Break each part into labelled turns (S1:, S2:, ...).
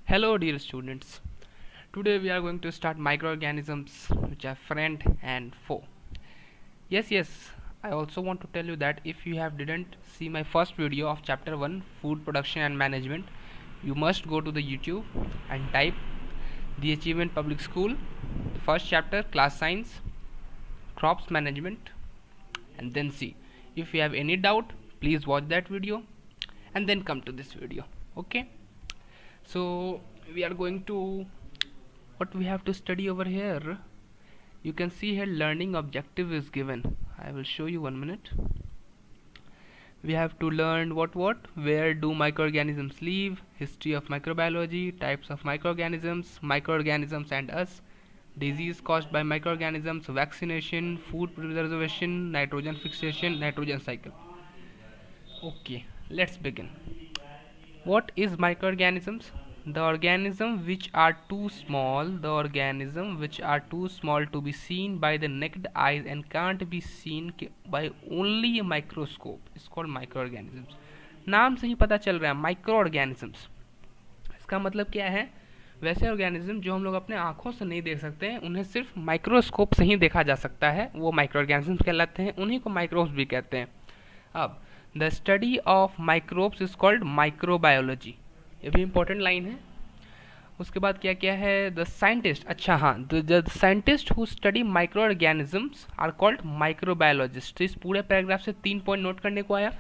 S1: Hello dear students. Today we are going to start microorganisms which are friend and foe. Yes, I also want to tell you that if you have didn't see my first video of chapter 1 food production and management, you must go to the YouTube and type the Achievement Public School, first chapter class science, crops management, and then see. If you have any doubt, please watch that video and then come to this video. Okay? So we are going to what we have to study over here. You can see here learning objective is given. I will show you 1 minute. We have to learn what where do microorganisms live, history of microbiology, types of microorganisms and us, disease caused by microorganisms, vaccination, food preservation, nitrogen fixation, nitrogen cycle. Okay, let's begin. What is microorganisms? The organisms which are too small to be seen by the naked eyes and can't be seen by only a microscope is called microorganisms. नाम से ही पता चल रहा है microorganisms. इसका मतलब क्या है? वैसे ऑर्गेनिज्म जो हम लोग अपने आंखों से नहीं देख सकते हैं, उन्हें सिर्फ माइक्रोस्कोप से ही देखा जा सकता है, वो माइक्रोऑर्गेनिजम्स कहलाते हैं। उन्हीं को माइक्रोब्स भी कहते हैं। अब the study of microbes is called microbiology. ये भी इंपॉर्टेंट लाइन है। उसके बाद क्या क्या है? द साइंटिस्ट, अच्छा हाँ, the scientist who study micro organisms are called microbiologist. तो इस पूरे पैराग्राफ से 3 पॉइंट नोट करने को आया।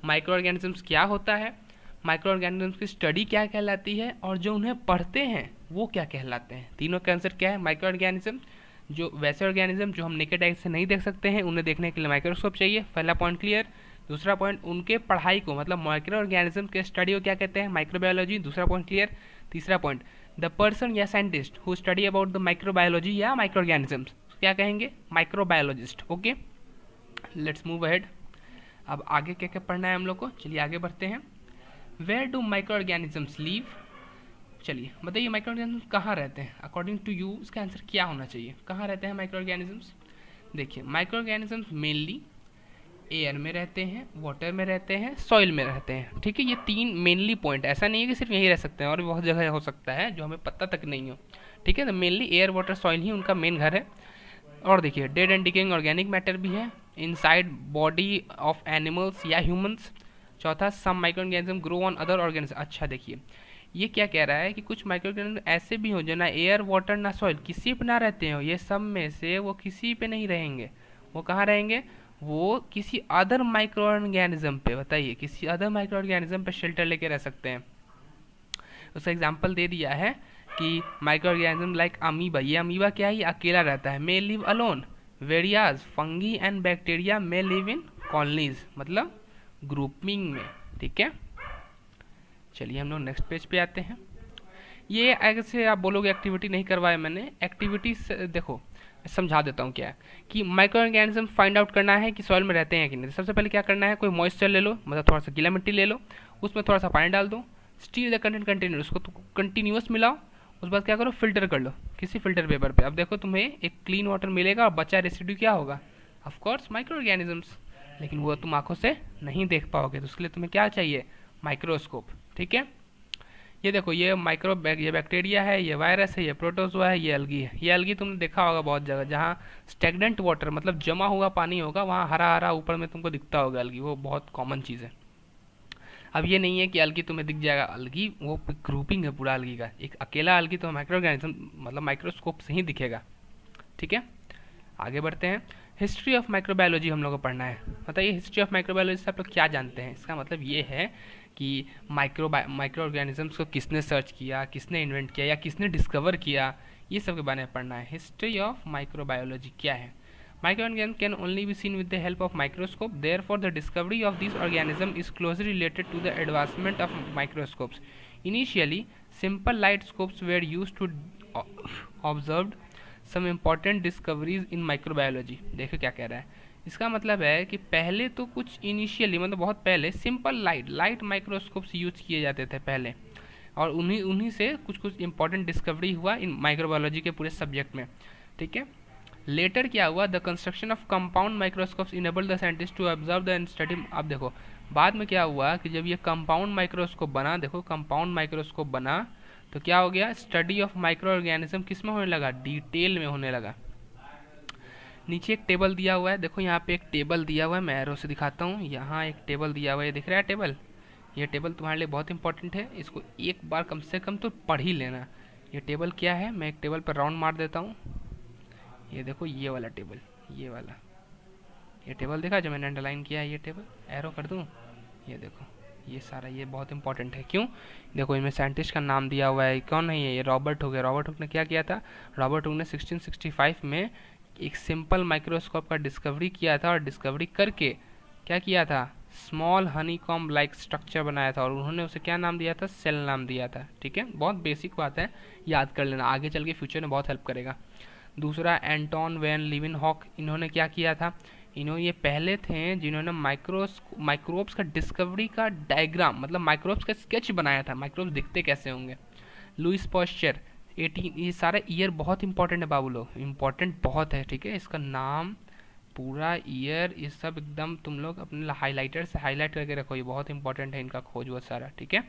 S1: माइक्रो ऑर्गेनिजम्स क्या होता है, माइक्रो ऑर्गेनिजम्स की स्टडी क्या कहलाती है, और जो उन्हें पढ़ते हैं वो क्या कहलाते हैं। तीनों का आंसर क्या है? Micro organism. जो वैसे ऑर्गेनिज्म जो हम नेकेड आई से नहीं देख सकते हैं, उन्हें देखने के लिए माइक्रोस्कोप चाहिए। पहला पॉइंट क्लियर। दूसरा पॉइंट, उनके पढ़ाई को मतलब माइक्रो ऑर्गेनिज्म के स्टडी को क्या कहते हैं? माइक्रोबायोलॉजी। दूसरा पॉइंट क्लियर। तीसरा पॉइंट, द पर्सन या scientist who study about the microbiology या माइक्रो ऑर्गेनिजम्स क्या कहेंगे? Microbiologist. Okay, let's move ahead. अब आगे क्या क्या पढ़ना है हम लोग को, चलिए आगे बढ़ते हैं। Where do micro organisms live? चलिए बताइए माइक्रो ऑर्गेनिजम्स कहाँ रहते हैं अकॉर्डिंग टू यू। इसका आंसर क्या होना चाहिए? कहाँ रहते हैं माइक्रो ऑर्गेनिजम्स? देखिए, माइक्रो ऑर्गेनिजम्स मेनली एयर में रहते हैं, वाटर में रहते हैं, सॉइल में रहते हैं। ठीक है, ये 3 मेनली पॉइंट। ऐसा नहीं है कि सिर्फ यही रह सकते हैं, और भी बहुत जगह हो सकता है जो हमें पता तक नहीं हो। ठीक है, तो मेनली एयर वाटर सॉइल ही उनका मेन घर है। और देखिए, dead and decaying organic matter भी है इनसाइड बॉडी ऑफ एनिमल्स या ह्यूमंस। चौथा, some micro organism grow on other organism. अच्छा देखिए, ये क्या कह रहा है कि कुछ माइक्रो ऑर्गेनिज्म ऐसे भी हो जो ना एयर वाटर ना सॉइल किसी पे ना रहते हो। ये सब में से वो किसी पे नहीं रहेंगे। वो कहाँ रहेंगे? वो किसी अदर माइक्रो ऑर्गेनिज्म पे। बताइए, किसी अदर माइक्रो ऑर्गेनिज्म पे शेल्टर लेके रह सकते हैं। उसका एग्जांपल दे दिया है कि माइक्रो ऑर्गेनिज्म लाइक अमीबा। ये अमीबा क्या है? ये अकेला रहता है, मे लिव अलोन। वेरियाज, fungi and bacteria may live in colonies, मतलब ग्रुपिंग में। ठीक है, चलिए हम लोग नेक्स्ट पेज पे आते हैं। ये ऐसे आप बोलोगे एक्टिविटी नहीं करवाया मैंने। एक्टिविटी देखो समझा देता हूँ क्या है कि माइक्रो ऑर्गेनिज्म फाइंड आउट करना है कि सॉइल में रहते हैं कि नहीं। सबसे पहले क्या करना है, कोई मॉइस्चर ले लो, मतलब थोड़ा सा गीला मिट्टी ले लो, उसमें थोड़ा सा पानी डाल दो, स्टील द कंटेंट कंटेनर, उसको तो कंटिन्यूस मिलाओ। उसके बाद क्या करो, फिल्टर कर लो किसी फिल्टर पेपर पे। अब देखो तुम्हें एक क्लीन वाटर मिलेगा और बचा रेसिड्यू क्या होगा? Of course micro organisms. लेकिन वो तुम आंखों से नहीं देख पाओगे, तो उसके लिए तुम्हें क्या चाहिए? माइक्रोस्कोप। ठीक है, ये देखो, ये ये बैक्टीरिया है, ये वायरस है, ये प्रोटोजोआ है, ये एल्गी है। ये एल्गी तुमने देखा होगा बहुत जगह, जहाँ स्टेगनेंट वाटर मतलब जमा हुआ पानी होगा, वहाँ हरा हरा ऊपर में तुमको दिखता होगा एल्गी। वो बहुत कॉमन चीज़ है। अब ये नहीं है कि एल्गी तुम्हें दिख जाएगा, एल्गी वो ग्रुपिंग है पूरा एल्गी का। एक अकेला एल्गी तो माइक्रो ऑर्गेनिज्म मतलब माइक्रोस्कोप से ही दिखेगा। ठीक है, आगे बढ़ते हैं। हिस्ट्री ऑफ माइक्रोबायोलॉजी हम लोग को पढ़ना है। बताइए, हिस्ट्री ऑफ माइक्रोबायोलॉजी से आप लोग क्या जानते हैं? इसका मतलब ये है कि माइक्रो ऑर्गेनिजम्स को किसने सर्च किया, किसने इन्वेंट किया या किसने डिस्कवर किया, ये सब के बारे में पढ़ना है। हिस्ट्री ऑफ माइक्रोबायोलॉजी क्या है? Microorganisms can only be seen with the help of microscope. Therefore, the discovery of these organisms is closely related to the advancement of microscopes. Initially, simple light scopes were used to observe some important discoveries in microbiology. देखो क्या कह रहा है। इसका मतलब है कि पहले तो कुछ इनिशियली मतलब बहुत पहले सिंपल लाइट माइक्रोस्कोप्स यूज किए जाते थे पहले, और उन्हीं से कुछ कुछ इंपॉर्टेंट डिस्कवरी हुआ इन माइक्रोबायोलॉजी के पूरे सब्जेक्ट में। ठीक है, लेटर क्या हुआ? The construction of compound microscopes enable the scientist to observe the and study. अब देखो, बाद में क्या हुआ कि जब ये कंपाउंड माइक्रोस्कोप बना, देखो कंपाउंड माइक्रोस्कोप बना, तो क्या हो गया, स्टडी ऑफ माइक्रो ऑर्गेनिज्म किस में होने लगा, डिटेल में होने लगा। नीचे एक टेबल दिया हुआ है, देखो यहाँ पे एक टेबल दिया हुआ है, मैं एरो से दिखाता हूँ, यहाँ एक टेबल दिया हुआ है, दिख रहा है टेबल, ये टेबल तुम्हारे लिए बहुत इंपॉर्टेंट है, इसको एक बार कम से कम तो पढ़ ही लेना। ये टेबल क्या है, मैं एक टेबल पर राउंड मार देता हूँ, ये देखो ये वाला टेबल, ये वाला, ये टेबल देखा जो मैंने अंडरलाइन किया है, ये टेबल एरो कर दूँ, ये देखो ये सारा, ये बहुत इंपॉर्टेंट है। क्यों, देखो इनमें साइंटिस्ट का नाम दिया हुआ है, कौन है ये रॉबर्ट हुक है। रॉबर्ट हुक ने क्या किया था, रॉबर्ट हुक ने 1665 में एक सिंपल माइक्रोस्कोप का डिस्कवरी किया था, और डिस्कवरी करके क्या किया था, स्मॉल हनीकॉम्ब लाइक स्ट्रक्चर बनाया था, और उन्होंने उसे क्या नाम दिया था, सेल नाम दिया था। ठीक है, बहुत बेसिक बात है, याद कर लेना, आगे चल के फ्यूचर में बहुत हेल्प करेगा। दूसरा एंटोन वैन लीवेनहॉक, इन्होंने क्या किया था, इन्होंने ये पहले थे जिन्होंने माइक्रोब्स का डिस्कवरी का डायग्राम, मतलब माइक्रोब्स का स्केच बनाया था, माइक्रोब्स दिखते कैसे होंगे। लुइस पाश्चर 18, ये सारा ईयर बहुत इंपॉर्टेंट है बाबू लोग, इंपॉर्टेंट बहुत है। ठीक है, इसका नाम, पूरा ईयर, ये सब एकदम तुम लोग अपने हाईलाइटर से हाईलाइट करके रखो, ये बहुत इंपॉर्टेंट है इनका खोज वो सारा। ठीक है,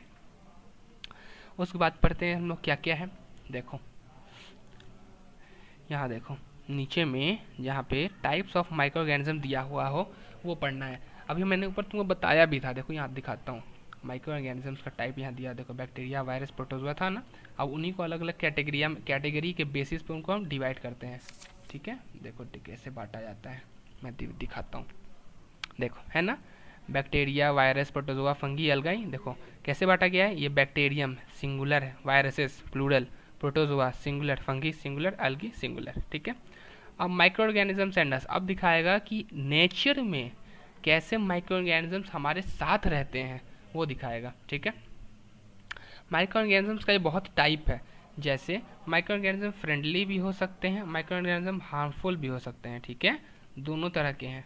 S1: उसके बाद पढ़ते हैं हम लोग क्या क्या है। देखो यहाँ देखो नीचे में जहाँ पे टाइप्स ऑफ माइक्रो ऑर्गेनिज्म दिया हुआ हो वो पढ़ना है। अभी मैंने ऊपर तुमको बताया भी था, देखो यहाँ दिखाता हूँ, माइक्रो ऑर्गेनिजम्स का टाइप यहाँ दिया, देखो बैक्टीरिया, वायरस, प्रोटोजोआ था ना। अब उन्हीं को अलग अलग कैटेगरी के बेसिस पे उनको हम डिवाइड करते हैं। ठीक है, देखो कैसे बांटा जाता है, मैं दिखाता हूँ, देखो है ना, bacteria, virus, protozoa, fungi, algae, देखो कैसे बांटा गया है। ये बैक्टीरियम सिंगुलर है, viruses plural, protozoa singular, fungi singular, algae singular. ठीक है, अब माइक्रो ऑर्गेनिजम्स एंड अस, अब दिखाएगा कि नेचर में कैसे माइक्रो ऑर्गेनिजम्स हमारे साथ रहते हैं, वो दिखाएगा। ठीक है, माइक्रो ऑर्गेनिजम्स का ये बहुत टाइप है, जैसे माइक्रो ऑर्गेनिज्म फ्रेंडली भी हो सकते हैं, माइक्रो ऑर्गेनिज्म हार्मफुल भी हो सकते हैं। ठीक है, दोनों तरह के हैं।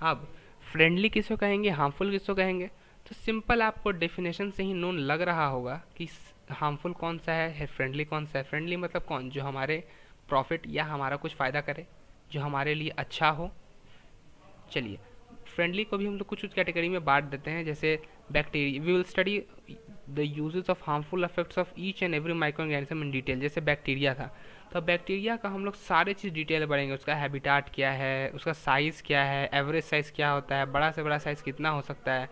S1: अब फ्रेंडली किसको कहेंगे, हार्मफुल किसको कहेंगे, तो सिंपल आपको डेफिनेशन से ही नोन लग रहा होगा कि हार्मफुल कौन सा है, फ्रेंडली कौन सा है। फ्रेंडली मतलब कौन, जो हमारे प्रॉफिट या हमारा कुछ फ़ायदा करे, जो हमारे लिए अच्छा हो। चलिए फ्रेंडली को भी हम लोग कुछ कैटेगरी में बांट देते हैं, जैसे bacteria, we will study the uses of harmful effects of each and every micro organism in detail. जैसे बैक्टीरिया था, तो बैक्टीरिया का हम लोग सारे चीज़ डिटेल पढ़ेंगे, उसका हैबिटाट क्या है, उसका साइज़ क्या है, एवरेज साइज़ क्या होता है, बड़ा से बड़ा साइज़ कितना हो सकता है,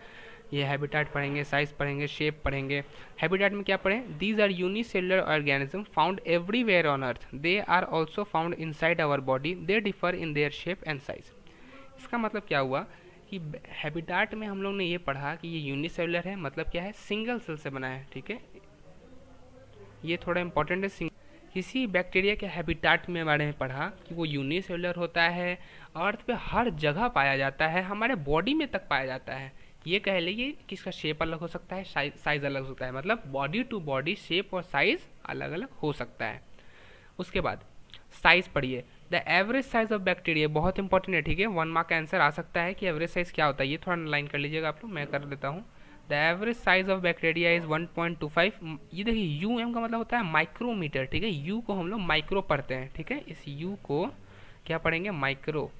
S1: ये हैबिटाट पढ़ेंगे, साइज़ पढ़ेंगे, शेप पढ़ेंगे। हैबिटाट में क्या पढ़ें, these are unicellular organism found everywhere on earth, they are also found inside our body, they differ in their shape and size. इसका मतलब क्या हुआ कि हैबिटाट में हम लोग ने ये पढ़ा कि ये यूनिसेलुलर है, मतलब क्या है, सिंगल सेल से बना है। ठीक है, ये थोड़ा इंपॉर्टेंट है। किसी बैक्टीरिया के हैबिटाट में बारे में पढ़ा कि वो यूनिसेलुलर होता है, अर्थ पे हर जगह पाया जाता है, हमारे बॉडी में तक पाया जाता है। ये कह लीजिए कि इसका शेप अलग हो सकता है, साइज अलग हो सकता है, मतलब बॉडी टू बॉडी शेप और साइज अलग अलग हो सकता है। उसके बाद साइज पढ़िए, the average size of bacteria, बहुत इंपॉर्टेंट है। ठीक है, 1 मार्क का आंसर आ सकता है कि एवरेज साइज क्या होता है, ये थोड़ा लाइन कर लीजिएगा आप लोग, मैं कर देता हूँ। The average size of bacteria is 1.25। ये देखिए यू एम का मतलब होता है माइक्रोमीटर। ठीक है, यू को हम लोग माइक्रो पढ़ते हैं। ठीक है, इस यू को क्या पढ़ेंगे, माइक्रो,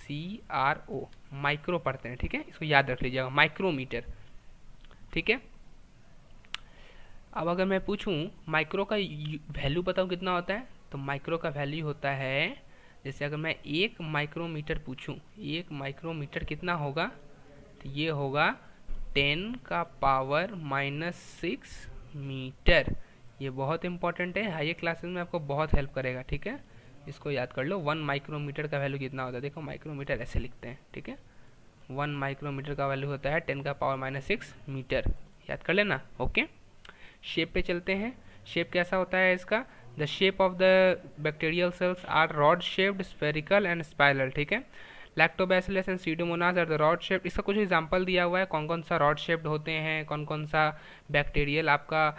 S1: MICRO, माइक्रो पढ़ते हैं। ठीक है, इसको याद रख लीजिएगा, माइक्रोमीटर। ठीक है, अब अगर मैं पूछूं माइक्रो का वैल्यू बताऊं कितना होता है, तो माइक्रो का वैल्यू होता है, जैसे अगर मैं 1 माइक्रोमीटर पूछूं, 1 माइक्रोमीटर कितना होगा, तो ये होगा 10⁻⁻6 मीटर। ये बहुत इंपॉर्टेंट है, हायर क्लासेस में आपको बहुत हेल्प करेगा। ठीक है, इसको याद कर लो, 1 माइक्रोमीटर का वैल्यू कितना होता है, देखो माइक्रोमीटर ऐसे लिखते हैं। ठीक है, 1 माइक्रोमीटर का वैल्यू होता है 10⁻⁻6 मीटर, याद कर लेना। ओके, शेप पे चलते हैं। शेप कैसा होता है इसका, the shape of the bacterial cells are rod shaped, spherical and spiral. ठीक है, lactobacillus and pseudomonas are the rod shaped. इसका कुछ एग्जांपल दिया हुआ है, कौन कौन सा रॉड शेप्ड होते हैं, कौन कौन सा बैक्टीरियल आपका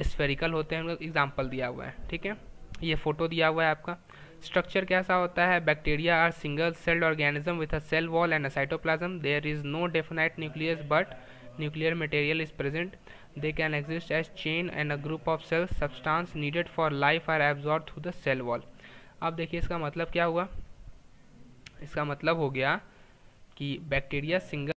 S1: स्फेरिकल होते हैं, एग्जाम्पल दिया हुआ है। ठीक है, ये फोटो दिया हुआ है आपका। स्ट्रक्चर कैसा होता है, bacteria are single celled organism with a cell wall and a cytoplasm, there is no definite nucleus but nuclear material is present. They can exist as chain and a group of cells. Substance needed for life are absorbed through the cell wall. अब देखिए इसका मतलब क्या हुआ, इसका मतलब हो गया कि बैक्टीरिया सिंगल,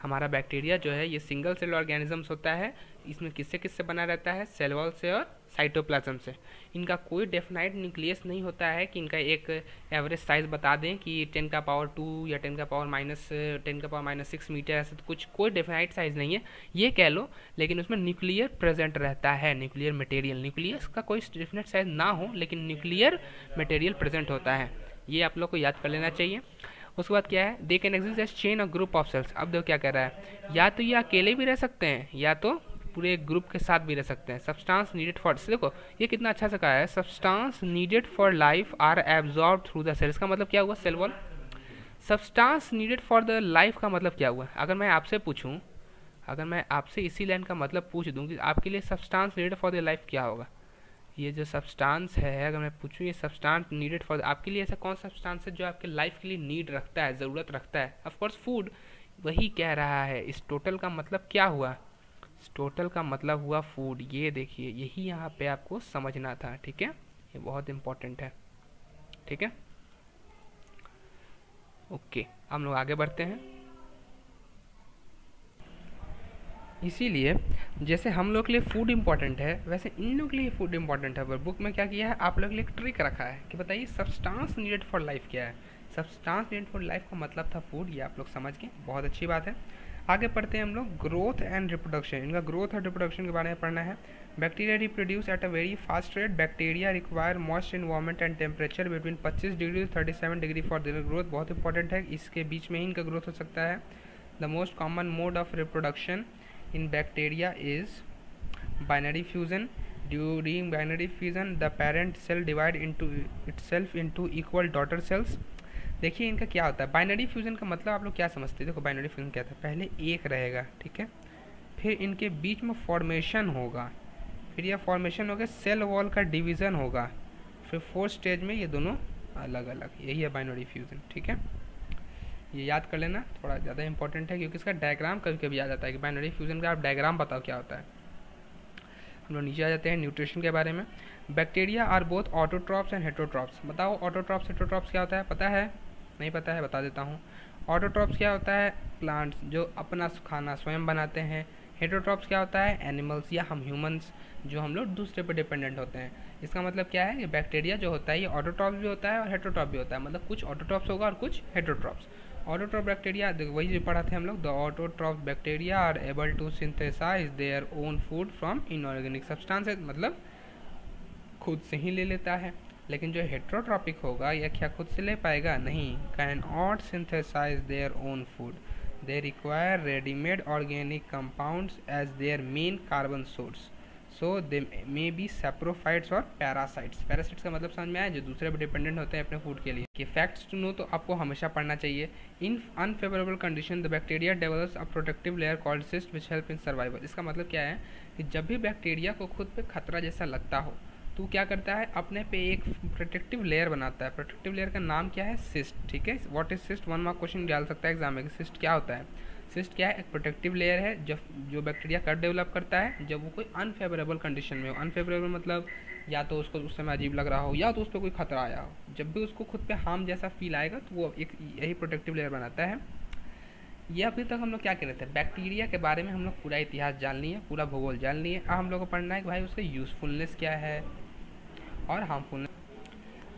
S1: हमारा बैक्टीरिया जो है ये सिंगल सेल ऑर्गेनिजम्स होता है। इसमें किससे किससे बना रहता है? सेल वॉल से और साइटोप्लाज्म से। इनका कोई डेफिनाइट न्यूक्लियस नहीं होता है कि इनका एक एवरेज साइज बता दें कि 10⁻² या 10⁻⁻6 मीटर, ऐसा तो कुछ कोई डेफिनाइट साइज नहीं है, ये कह लो। लेकिन उसमें न्यूक्लियर प्रेजेंट रहता है, न्यूक्लियर मटेरियल। न्यूक्लियस का कोई डेफिनेट साइज ना हो लेकिन न्यूक्लियर मटेरियल प्रेजेंट होता है, ये आप लोग को याद कर लेना चाहिए। उसके बाद क्या है? They can exist as chain और ग्रुप ऑफ सेल्स। अब देखो क्या कह रहा है, या तो ये अकेले भी रह सकते हैं या तो पूरे ग्रुप के साथ भी रह सकते हैं। सब्सटेंस नीडेड फॉर, देखो ये कितना अच्छा से कहा है, substance needed for life are absorb through the cell. इसका मतलब क्या हुआ? Cell wall. Substance needed for the life का मतलब क्या हुआ? अगर मैं आपसे पूछूं, अगर मैं आपसे इसी लाइन का मतलब पूछ दूं कि आपके लिए substance needed for the life क्या होगा, ये जो सब्सटेंस है, अगर मैं पूछूं ये सब्सटेंस नीडेड फॉर, आपके लिए ऐसा कौन सा सब्सटेंस है जो आपके लाइफ के लिए नीड रखता है, ज़रूरत रखता है? Of course food. वही कह रहा है। इस टोटल का मतलब क्या हुआ? इस टोटल का मतलब हुआ फूड। ये देखिए, यही यहाँ पे आपको समझना था, ठीक है? ये बहुत इंपॉर्टेंट है, ठीक है? ओके, हम लोग आगे बढ़ते हैं। इसीलिए जैसे हम लोग के लिए फूड इंपॉर्टेंट है, वैसे इन लोग के लिए फूड इंपॉर्टेंट है। पर बुक में क्या किया है, आप लोग के लिए एक ट्रिक रखा है कि बताइए सब्सटेंस नीडेड फॉर लाइफ क्या है। सब्सटेंस नीडेड फॉर लाइफ का मतलब था फूड, ये आप लोग समझ गए, बहुत अच्छी बात है। आगे पढ़ते हैं हम लोग ग्रोथ एंड रिप्रोडक्शन। इनका ग्रोथ और रिप्रोडक्शन के बारे में पढ़ना है। Bacteria reproduce at a very fast rate. Bacteria require moist environment and temperature between 25 degree 37 degree for their growth. बहुत इंपॉर्टेंट है, इसके बीच में ही इनका ग्रोथ हो सकता है। The most common mode of reproduction in bacteria is binary fusion. During binary fusion the parent cell divide into itself into equal daughter cells. देखिए इनका क्या होता है बाइनरी फ्यूजन का मतलब, आप लोग क्या समझते हैं? देखो बाइनरी फ्यूजन क्या था, पहले एक रहेगा, ठीक है, फिर इनके बीच में फॉर्मेशन होगा, फिर यह फॉर्मेशन होगा सेल वॉल का डिवीज़न होगा, फिर फोर्थ स्टेज में ये दोनों अलग अलग, यही है बाइनरी फ्यूजन, ठीक है? ये याद कर लेना, थोड़ा ज़्यादा इंपॉर्टेंट है क्योंकि इसका डायग्राम कभी कभी आ जाता है कि बाइनरी फ्यूजन का आप डायग्राम बताओ क्या होता है। हम लोग नीचे आ जाते हैं न्यूट्रिशन के बारे में। Bacteria are both autotrophs and heterotrophs. बताओ ऑटोट्रॉप्स हेटरोट्रॉप्स क्या होता है? पता है? नहीं पता है? बता देता हूँ। ऑटोट्रॉप्स क्या होता है? प्लांट्स जो अपना खाना स्वयं बनाते हैं। हेटरोट्रॉप्स क्या होता है? एनिमल्स या हम ह्यूमंस जो हम लोग दूसरे पर डिपेंडेंट होते हैं। इसका मतलब क्या है कि बैक्टीरिया जो होता है ये ऑटोट्रॉप्स भी होता है और हेटरोट्रॉप भी होता है, मतलब कुछ ऑटोट्रॉप्स होगा और कुछ हेटरोट्रॉप्स। ऑटोट्रॉप बैक्टीरिया, वही जो पढ़ा थे हम लोग, the autotroph bacteria are able to synthesise their own food from inorganic substances, मतलब खुद से ही ले लेता है। लेकिन जो हेट्रोट्रॉपिक होगा यह क्या खुद से ले पाएगा? नहीं, can not synthesise their own food, they require readymade organic compounds as their main carbon source, so they may be saprophytes और पैरासाइट्स। पैरासाइट्स का मतलब समझ में आया? जो दूसरे पर डिपेंडेंट होते हैं अपने फूड के लिए। कि फैक्ट्स टू नो तो आपको हमेशा पढ़ना चाहिए। In unfavourable condition the bacteria develops a protective layer called cyst which help in survival. इसका मतलब क्या है कि जब भी बैक्टीरिया को खुद पे खतरा जैसा लगता हो तो क्या करता है? अपने पे एक प्रोटेक्टिव लेयर बनाता है। प्रोटेक्टिव लेयर का नाम क्या है? सिस्ट, ठीक है? What is cyst? 1 mark question डाल सकता है एग्जाम में। सिस्ट क्या होता है? सिस्ट क्या है? एक प्रोटेक्टिव लेयर है जो बैक्टीरिया कब डेवलप करता है? जब वो कोई अनफेवरेबल कंडीशन में हो। अनफेवरेबल मतलब या तो उसको उस समय अजीब लग रहा हो या तो उस पर कोई खतरा आया हो। जब भी उसको खुद पे हार्म जैसा फील आएगा तो वो एक यही प्रोटेक्टिव लेयर बनाता है। ये अभी तक हम लोग क्या कर रहे थे? बैक्टीरिया के बारे में हम लोग पूरा इतिहास जान लिए, पूरा भूगोल जान लिए। अब हम लोग को पढ़ना है कि भाई उसका यूज़फुलनेस क्या है और हार्मफुलनेस।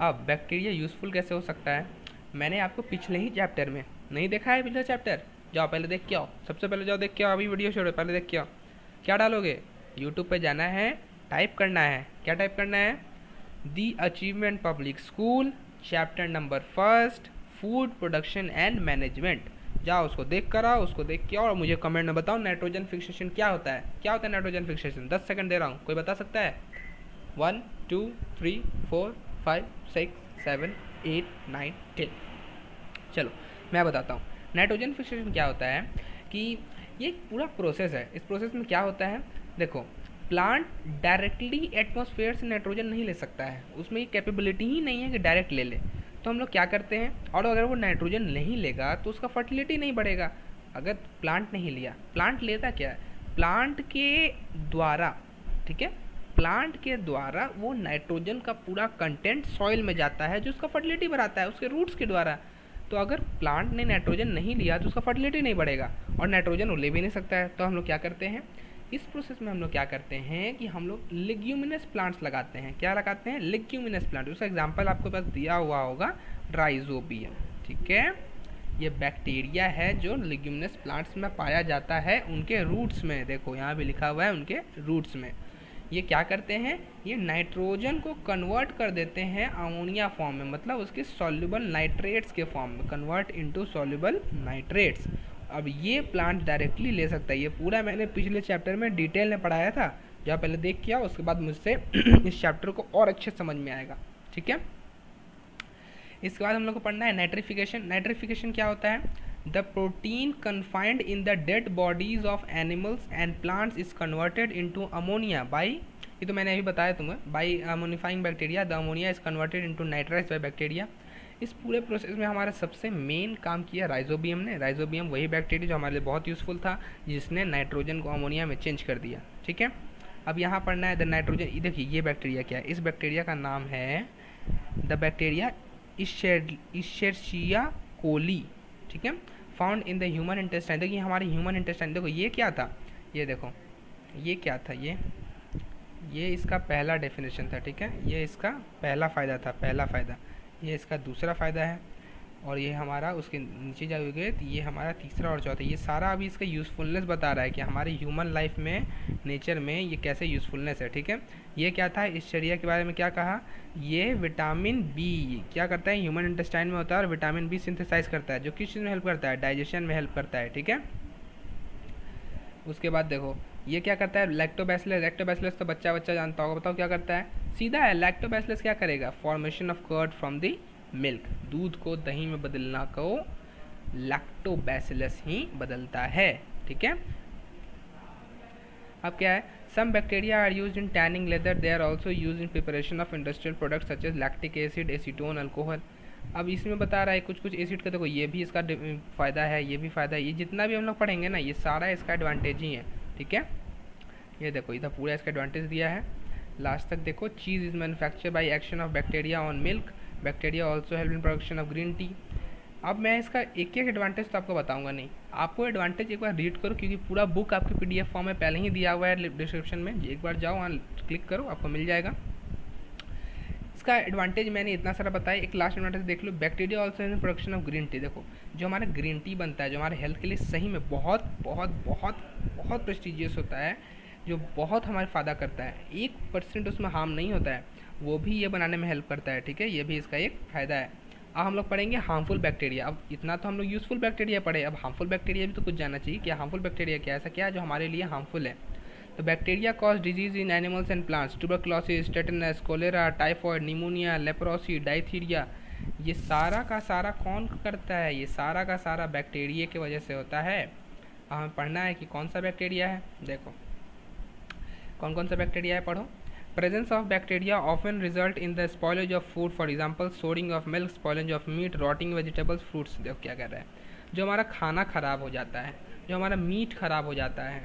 S1: अब बैक्टीरिया यूज़फुल कैसे हो सकता है? मैंने आपको पिछले ही चैप्टर में नहीं देखा है? पिछले चैप्टर जाओ पहले देख के आओ, सबसे पहले जाओ देख के आओ, अभी वीडियो छोड़ो पहले देख के आओ। क्या डालोगे? यूट्यूब पे जाना है, टाइप करना है। क्या टाइप करना है? The achievement public school chapter number 1 food production and management. जाओ उसको देख कर आओ, उसको देख के आओ और मुझे कमेंट में बताओ नाइट्रोजन फिक्सेशन क्या होता है। क्या होता है नाइट्रोजन फिक्सेशन? 10 सेकंड दे रहा हूँ, कोई बता सकता है? 1 2 3 4 5 6 7 8 9 10। चलो मैं बताता हूँ नाइट्रोजन फिक्सेशन क्या होता है। कि ये पूरा प्रोसेस है। इस प्रोसेस में क्या होता है? देखो, प्लांट डायरेक्टली एटमॉस्फेयर से नाइट्रोजन नहीं ले सकता है, उसमें ये कैपेबिलिटी ही नहीं है कि डायरेक्ट ले ले। तो हम लोग क्या करते हैं, और अगर वो नाइट्रोजन नहीं लेगा तो उसका फर्टिलिटी नहीं बढ़ेगा। अगर प्लांट नहीं लिया, प्लांट लेता क्या है? प्लांट के द्वारा, ठीक है, प्लांट के द्वारा वो नाइट्रोजन का पूरा कंटेंट सॉइल में जाता है जो उसका फर्टिलिटी बढ़ाता है, उसके रूट्स के द्वारा। तो अगर प्लांट ने नाइट्रोजन नहीं लिया तो उसका फर्टिलिटी नहीं बढ़ेगा, और नाइट्रोजन वो ले भी नहीं सकता है। तो हम लोग क्या करते हैं इस प्रोसेस में, हम लोग क्या करते हैं कि हम लोग लेग्यूमिनस प्लांट्स लगाते हैं। क्या लगाते हैं? Leguminous plant. उसका एग्जांपल आपके पास दिया हुआ होगा राइजोबियम, ठीक है। ये बैक्टीरिया है जो लेग्यूमिनस प्लांट्स में पाया जाता है, उनके रूट्स में। देखो यहाँ भी लिखा हुआ है उनके रूट्स में। ये क्या करते हैं? ये नाइट्रोजन को कन्वर्ट कर देते हैं अमोनिया फॉर्म में, मतलब उसके सॉल्युबल नाइट्रेट्स के फॉर्म में, कन्वर्ट इनटू सॉल्युबल नाइट्रेट्स। अब ये प्लांट डायरेक्टली ले सकता है। ये पूरा मैंने पिछले चैप्टर में डिटेल में पढ़ाया था, जो आप पहले देख किया, उसके बाद मुझसे इस चैप्टर को और अच्छे समझ में आएगा, ठीक है। इसके बाद हम लोग को पढ़ना है नाइट्रिफिकेशन। नाइट्रिफिकेशन क्या होता है? The protein confined in the dead bodies of animals and plants is converted into ammonia by, ये तो मैंने अभी बताया तुम्हें, by ammonifying bacteria. The ammonia is converted into nitrites by bacteria. इस पूरे प्रोसेस में हमारा सबसे मेन काम किया राइजोबियम ने। राइजोबियम वही बैक्टीरिया जो हमारे लिए बहुत यूजफुल था, जिसने नाइट्रोजन को अमोनिया में चेंज कर दिया, ठीक है। अब यहाँ पढ़ना है द नाइट्रोजन। देखिए ये बैक्टीरिया क्या है? इस बैक्टीरिया का नाम है द बैक्टीरिया इशेर्शिया कोली, ठीक है। Found in the human intestine. देखिए हमारे ह्यूमन इंटेस्टाइन, देखो ये क्या था, ये देखो ये क्या था, ये इसका पहला डेफिनेशन था, ठीक है। ये इसका पहला फ़ायदा था, पहला फ़ायदा। ये इसका दूसरा फ़ायदा है, और ये हमारा उसके नीचे जाओगे तो ये हमारा तीसरा और चौथा। ये सारा अभी इसका यूज़फुलनेस बता रहा है कि हमारे ह्यूमन लाइफ में, नेचर में ये कैसे यूज़फुलनेस है, ठीक है। ये क्या था? इस शरीर के बारे में क्या कहा? ये विटामिन बी क्या करता है? ह्यूमन इंटेस्टाइन में होता है, और विटामिन बी सिंथेसाइज करता है, जो किस चीज़ में हेल्प करता है? डाइजेशन में हेल्प करता है, ठीक है। उसके बाद देखो ये क्या करता है? लैक्टोबैसिलस। लैक्टोबैसिलस तो बच्चा जानता होगा, बताओ क्या करता है? सीधा है, लैक्टोबैसिलस क्या करेगा? Formation of curd from the milk, दूध को दही में बदलना को लैक्टोबैसिलस ही बदलता है, ठीक है। अब क्या है? Some bacteria are used in tanning leather, they are also used in preparation of industrial products such as lactic acid, acetone, alcohol. अब इसमें बता रहा है कुछ एसिड का, देखो ये भी इसका फ़ायदा है, ये भी फ़ायदा है। ये जितना भी हम लोग पढ़ेंगे ना, ये सारा इसका एडवांटेज ही है, ठीक है। ये देखो इधर पूरा इसका एडवांटेज दिया है, लास्ट तक देखो। Cheese is manufacture by action of bacteria on milk, bacteria also help in production of green tea. अब मैं इसका एक एक एडवांटेज तो आपको बताऊंगा नहीं, आपको एडवांटेज एक बार रीड करो, क्योंकि पूरा बुक आपके पीडीएफ फॉर्म में पहले ही दिया हुआ है डिस्क्रिप्शन में। एक बार जाओ वहाँ क्लिक करो, आपको मिल जाएगा। इसका एडवांटेज मैंने इतना सारा बताया, एक लास्ट एडवांटेज देख लो। Bacteria also in production of green tea. देखो जो हमारा ग्रीन टी बनता है, जो हमारे हेल्थ के लिए सही में बहुत बहुत बहुत बहुत प्रेस्टिजियस होता है, जो बहुत हमारे फ़ायदा करता है, 1% उसमें हार्म नहीं होता है, वो भी ये बनाने में हेल्प करता है, ठीक है। ये भी इसका एक फ़ायदा है। अब हम लोग पढ़ेंगे हार्मफुल बैक्टीरिया। अब इतना तो हम लोग यूज़फुल बैक्टीरिया पढ़े, अब हार्मफुल बैक्टीरिया भी तो कुछ जानना चाहिए कि हार्मफुल बैक्टीरिया क्या है, ऐसा क्या है जो हमारे लिए हार्मफुल है। तो bacteria cause disease in animals and plants, tuberculosis, tetanus, cholera, typhoid, pneumonia, leprosy, diphtheria. ये सारा का सारा कौन करता है? ये सारा का सारा बैक्टीरिया की वजह से होता है। अब हमें पढ़ना है कि कौन सा बैक्टीरिया है। देखो कौन कौन सा बैक्टीरिया है, पढ़ो। Presence of bacteria often result in the spoilage of food, for example souring of milk, spoilage of meat, rotting vegetables, fruits। देखो क्या कर रहा है, जो हमारा खाना खराब हो जाता है, जो हमारा मीट खराब हो जाता है,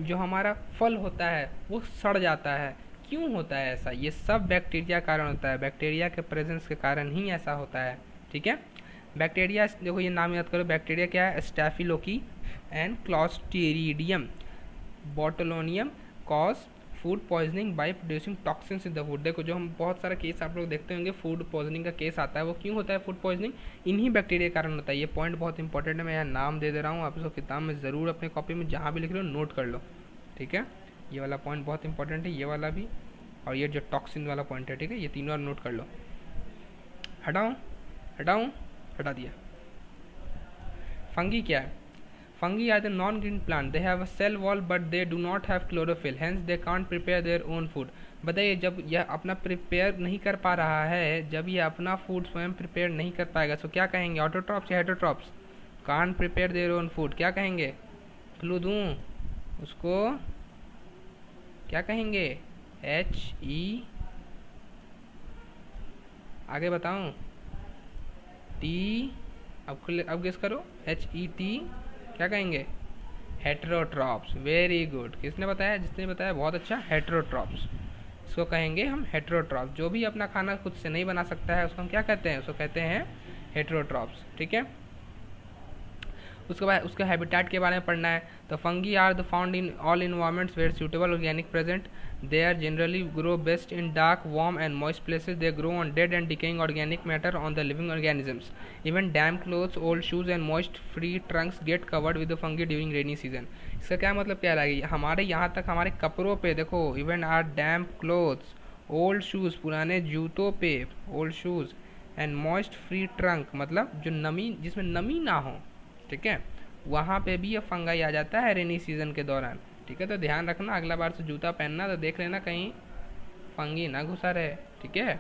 S1: जो हमारा फल होता है वो सड़ जाता है। क्यों होता है ऐसा? ये सब बैक्टीरिया कारण होता है, बैक्टीरिया के प्रेजेंस के कारण ही ऐसा होता है, ठीक है। बैक्टीरिया देखो ये नाम याद करो, बैक्टीरिया क्या है? Staphylococci and clostridium botulinum cause food poisoning by producing toxins in the food. देखो जो हम बहुत सारा केस आप लोग देखते होंगे, फूड पॉइजनिंग का केस आता है, वो क्यों होता है फूड पॉइजनिंग? इन्हीं बैक्टीरिया के कारण होता है। ये पॉइंट बहुत इंपॉर्टेंट है, मैं यहाँ नाम दे रहा हूँ, आप इसको किताब में ज़रूर अपने कॉपी में जहाँ भी लिख लो नोट कर लो, ठीक है। ये वाला पॉइंट बहुत इंपॉर्टेंट है, ये वाला भी, और ये जो टॉक्सिन वाला पॉइंट है, ठीक है। ये तीनों और नोट कर लो। हटा दिया। फंगी क्या है? Fungi are the non-green plant. They have a cell wall, but they do not have chlorophyll. Hence, they can't prepare their own food. बताइए जब यह अपना प्रिपेयर नहीं कर पा रहा है, जब ये अपना फूड स्वयं प्रिपेयर नहीं कर पाएगा, तो क्या कहेंगे? ऑटोट्रॉप्स या heterotrophs? Can't prepare their own food क्या कहेंगे? क्लू दूँ उसको, क्या कहेंगे? HE, आगे बताऊँ? T, अब गेस करो, HET क्या कहेंगे? हेटेरोट्रॉप्स। वेरी गुड, किसने बताया? जिसने बताया बहुत अच्छा, हेटेरोट्रॉप्स। इसको कहेंगे हम हेटेरोट्रॉप्स। जो भी अपना खाना खुद से नहीं बना सकता है उसको हम क्या कहते हैं? उसको कहते हैं हेटेरोट्रॉप्स, ठीक है। उसके बाद उसके हैबिटेट के बारे में पढ़ना है। तो fungi are the found in all environments where suitable organic present. They are generally grow best in dark warm and moist places. They grow on dead and decaying organic matter on the living organisms. Even damp clothes, old shoes and moist free trunks get covered with the fungi during rainy season. इसका क्या मतलब क्या रहेगा, हमारे यहाँ तक हमारे कपड़ों पे देखो, even are damp clothes, old shoes, पुराने जूतों पे, old shoes and moist free trunk, मतलब जो नमी, जिसमें नमी ना हो, ठीक है, वहाँ पे भी ये फंगाई आ जाता है रेनी सीजन के दौरान, ठीक है। तो ध्यान रखना, अगला बार से जूता पहनना तो देख लेना कहीं फंगी ना घुसा रहे, ठीक है।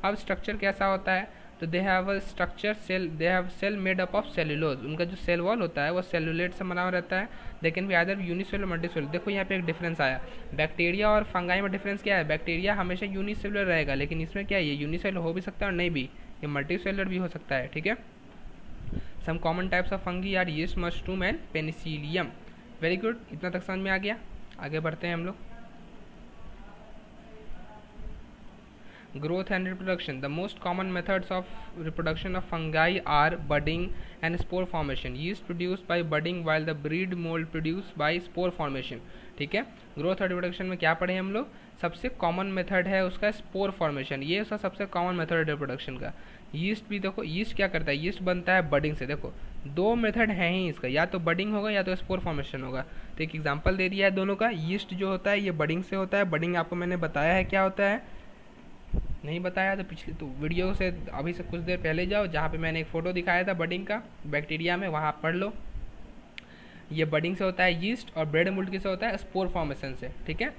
S1: अब स्ट्रक्चर कैसा होता है, तो they have a structure cell, they have cell made up of cellulose. उनका जो सेल वॉल होता है वो सेल्यूलेट से बना हुआ रहता है। They can be either unicellular multicellular. देखो यहाँ पे एक डिफरेंस आया, बैक्टीरिया और फंगाई में डिफरेंस क्या है, बैक्टीरिया हमेशा यूनिसेलुलर रहेगा, लेकिन इसमें क्या है, ये यूनिसेलुलर हो भी सकता है और नहीं भी, ये मल्टीसेलुलर भी हो सकता है, ठीक है। Some common types of fungi are yeast, mushroom and penicillium. Very good, इतना तक समझ में आ गया। आगे बढ़ते हैं हम लोग। Growth and reproduction. The most common methods of reproduction of fungi are budding and spore formation. Yeast produced by budding while the breed mold produced by spore formation. ठीक है, ग्रोथ और रिप्रोडक्शन में क्या पढ़े हम लोग, सबसे कॉमन मेथड है उसका स्पोर फॉर्मेशन, ये उसका सबसे कॉमन मेथड है रिप्रोडक्शन का। यीस्ट भी देखो, यीस्ट क्या करता है, यीस्ट बनता है बडिंग से। देखो दो मेथड हैं ही इसका, या तो बडिंग होगा या तो स्पोर फॉर्मेशन होगा। तो एक एग्जांपल दे दिया है दोनों का। यीस्ट जो होता है ये बडिंग से होता है, बडिंग आपको मैंने बताया है क्या होता है, नहीं बताया तो पिछले तो वीडियो से अभी से कुछ देर पहले जाओ, जहाँ पे मैंने एक फ़ोटो दिखाया था बडिंग का बैक्टीरिया में, वहाँ पढ़ लो। ये बडिंग से होता है यीस्ट, और ब्रेड मोल्ड किसे होता है, स्पोर फॉर्मेशन से, ठीक है।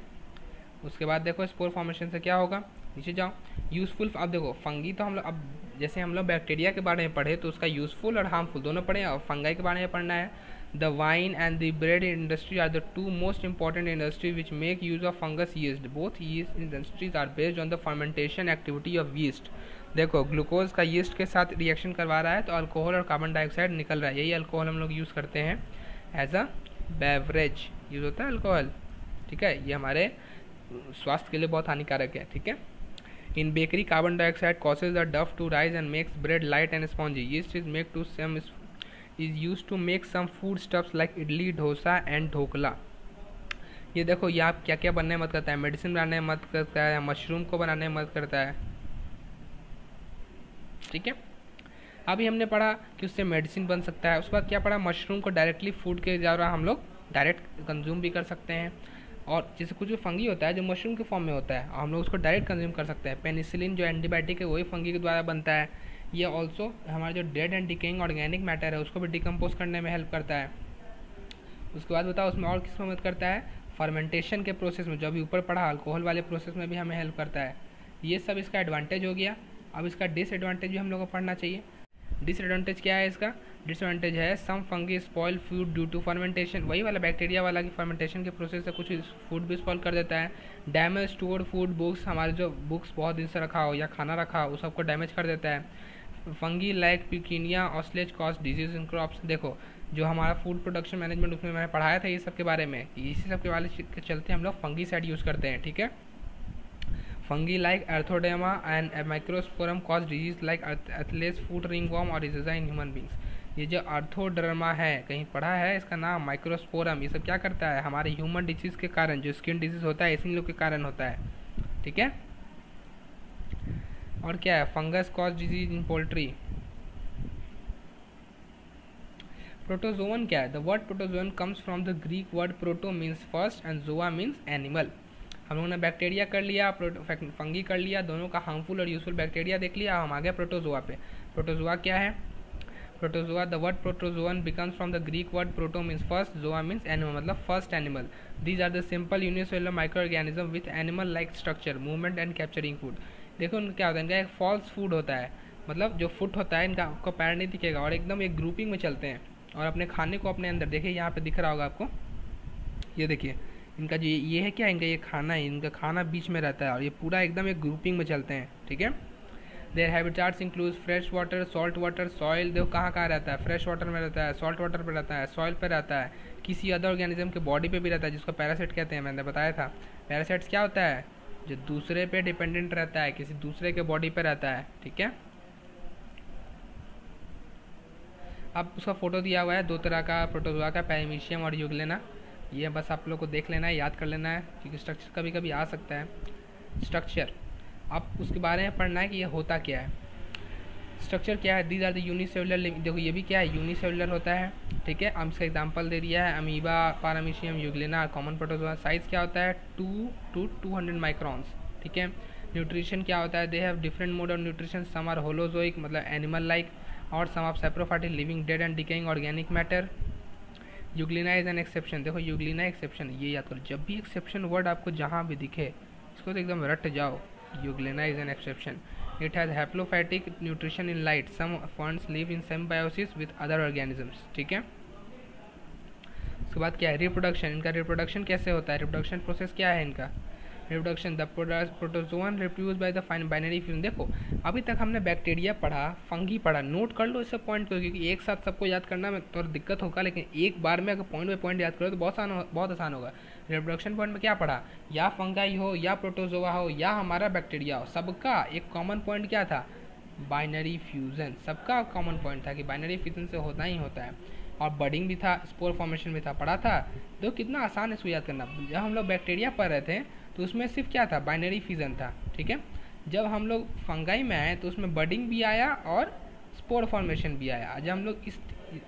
S1: उसके बाद देखो स्पोर फॉर्मेशन से क्या होगा, नीचे जाओ। यूज़फुल, अब देखो फंगी तो हम लोग, अब जैसे हम लोग बैक्टीरिया के बारे में पढ़े तो उसका यूज़फुल और हार्मफुल दोनों पढ़े, और फंगाई के बारे में पढ़ना है। The wine and the bread industry are the two most important industries which make use of fungus yeast. Both yeast industries are based on the fermentation activity of yeast. देखो glucose का yeast के साथ reaction करवा रहा है तो alcohol और carbon dioxide निकल रहा है, यही अल्कोहल हम लोग यूज़ करते हैं एज अ बेवरेज, यूज़ होता है अल्कोहल, ठीक है। ये हमारे स्वास्थ्य के लिए बहुत हानिकारक है, ठीक है। In bakery, carbon dioxide causes the dough to rise and makes bread light and spongy. Yeast is used to make some food stuffs like idli, dosa and dhokla. ये देखो ये आप क्या क्या बनने में मदद करता है, मेडिसिन बनाने में मदद करता है, मशरूम को बनाने में मदद करता है, ठीक है। अभी हमने पढ़ा कि उससे मेडिसिन बन सकता है। उसके बाद क्या पढ़ा, मशरूम को डायरेक्टली फूड के द्वारा हम लोग डायरेक्ट कंज्यूम भी कर सकते हैं, और जैसे कुछ भी फंगी होता है जो मशरूम के फॉर्म में होता है हम लोग उसको डायरेक्ट कंज्यूम कर सकते हैं। पेनिसिलिन जो एंटीबायोटिक है वही फंगी के द्वारा बनता है। ये ऑल्सो हमारा जो dead and decaying organic matter है उसको भी डिकम्पोज करने में हेल्प करता है। उसके बाद बताओ उसमें और किस में मदद करता है, फर्मेंटेशन के प्रोसेस में, जो अभी ऊपर पढ़ा अल्कोहल वाले प्रोसेस में भी हमें हेल्प करता है। ये सब इसका एडवांटेज हो गया। अब इसका डिसएडवांटेज भी हम लोग को पढ़ना चाहिए। डिसएडवांटेज क्या है इसका, डिसएडवांटेज है some fungi spoil food due to fermentation, वही वाला बैक्टीरिया वाला कि फर्मेंटेशन के प्रोसेस से कुछ फूड भी स्पॉइल कर देता है। डैमेज स्टोर्ड फूड बुक्स, हमारे जो बुक्स बहुत दिन से रखा हो या खाना रखा हो उस सबको डैमेज कर देता है। फंगी लाइक पिकीनिया ऑस्लेज कॉज डिजीज इन क्रॉप्स। देखो जो हमारा फूड प्रोडक्शन मैनेजमेंट उसमें मैंने पढ़ाया था ये सब के बारे में, इसी सब के वाले के चलते हम लोग फंगी साइड यूज़ करते हैं, ठीक है। Fungi like arthroderma and microsporum cause disease like athlete's foot ringworm और डिजीज इन ह्यूमन बींग्स। ये जो अर्थोडर्मा है कहीं पढ़ा है इसका नाम, माइक्रोस्पोरम, ये सब क्या करता है, हमारे ह्यूमन डिजीज़ के कारण, जो स्किन डिजीज़ होता है इसी लोग के कारण होता है, ठीक है। और क्या है, fungus cause disease in poultry. Protozoan क्या है, the word protozoan comes from the Greek word proto means first and zoa means animal. हम लोगों ने बैक्टीरिया कर लिया, फंगी कर लिया, दोनों का हार्मफुल और यूजफुल बैक्टीरिया देख लिया, हम आ गए प्रोटोजोआ पे। प्रोटोजोआ क्या है, protozoa, the word protozoan becomes from the Greek word proto means first, zoa means animal, मतलब first animal. These are the simple unicellular micro organism with animal like structure, movement and capturing food. देखो उनका क्या होता है, इनका एक false food होता है, मतलब जो फुट होता है इनका आपको पैर नहीं दिखेगा और एकदम एक ग्रुपिंग में चलते हैं और अपने खाने को अपने अंदर, देखिए यहाँ पे दिख रहा होगा आपको, ये देखिए इनका जो ये है क्या, इनका ये खाना है, इनका खाना बीच में रहता है और ये पूरा एकदम एक ग्रुपिंग में चलते हैं, ठीक है। There habitats include fresh water, salt water, soil. देखो कहाँ कहाँ रहता है, फ्रेश वाटर में रहता है, सॉल्ट वाटर पे रहता है, सॉइल पे रहता है, किसी अदर ऑर्गेनिज्म के बॉडी पे भी रहता है जिसको पैरासाइट कहते हैं, मैंने बताया था। पैरासाइट्स क्या होता है, जो दूसरे पे डिपेंडेंट रहता है, किसी दूसरे के बॉडी पे रहता है, ठीक है। अब उसका फ़ोटो दिया हुआ है, दो तरह का प्रोटोजोआ का, पैरामीशियम और यूग्लेना। ये बस आप लोग को देख लेना है, याद कर लेना है, क्योंकि स्ट्रक्चर कभी कभी आ सकता है। स्ट्रक्चर अब उसके बारे में पढ़ना है कि ये होता क्या है। स्ट्रक्चर क्या है, दीज आर द यूनिसेलुलर, देखो ये भी क्या है, यूनिसेलुलर होता है, ठीक है। अब इसका एग्जांपल दे दिया है, amoeba, paramecium, euglena, common protozoa. Size क्या होता है, 2 to 200 माइक्रॉन्स, ठीक है। न्यूट्रिशन क्या होता है, they have different mode of nutrition, some are holozoic मतलब एनिमल लाइक, और some of saprophytic living dead and decaying organic matter. Euglena is an exception, देखो यूग्लिना एक्सेप्शन, ये याद करो, जब भी एक्सेप्शन वर्ड आपको जहाँ भी दिखे इसको तो एकदम रट जाओ, euglena is an exception. It has holophytic nutrition in light, some forms live in symbiosis with other organisms, ठीक है। उसके बाद क्या है, रिप्रोडक्शन, इनका रिप्रोडक्शन कैसे होता है, रिप्रोडक्शन प्रोसेस क्या है इनका, reproduction, the protozoan reproduce by the binary fusion. देखो अभी तक हमने बैक्टीरिया पढ़ा, फंगी पढ़ा, नोट कर लो इस सब पॉइंट को, क्योंकि एक साथ सबको याद करना में थोड़ा दिक्कत होगा, लेकिन एक बार में अगर पॉइंट बाय पॉइंट याद करो तो बहुत आसान होगा। रिप्रोडक्शन पॉइंट में क्या पढ़ा, या फंगाई हो, या प्रोटोजोआ हो, या हमारा बैक्टीरिया हो, सबका एक कॉमन पॉइंट क्या था, बाइनरी फ्यूजन। सबका कॉमन पॉइंट था कि बाइनरी फ्यूजन से होता ही होता है, और बडिंग भी था, स्पोर फॉर्मेशन भी था, पढ़ा था। तो कितना आसान है इसको याद करना। जब हम लोग बैक्टीरिया पढ़ रहे थे तो उसमें सिर्फ क्या था, बाइनरी फ्यूजन था, ठीक है। जब हम लोग फंगाई में आए तो उसमें बडिंग भी आया और स्पोर फॉर्मेशन भी आया। जब हम लोग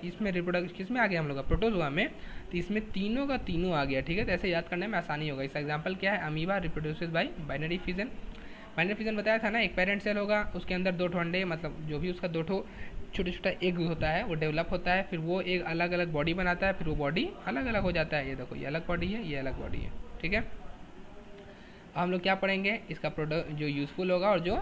S1: इसमें रिप्रोडक्शन किसमें आ गया हम लोग का, प्रोटोजोआ में, तो इसमें तीनों का तीनों आ गया, ठीक है। तो ऐसे याद करने में आसानी होगा। इसका एग्जांपल क्या है, amoeba reproduces bye binary fusion. Binary fusion बताया था ना, एक पेरेंट सेल होगा, उसके अंदर 2 ठो अंडे, मतलब जो भी उसका 2 ठो छोटा छोटा एग होता है वो डेवलप होता है, फिर वो एक अलग अलग बॉडी बनाता है, फिर वो बॉडी अलग अलग हो जाता है। ये देखो, ये अलग बॉडी है, ये अलग बॉडी है, ठीक है। हम लोग क्या पढ़ेंगे, इसका प्रोडक्ट जो यूजफुल होगा और जो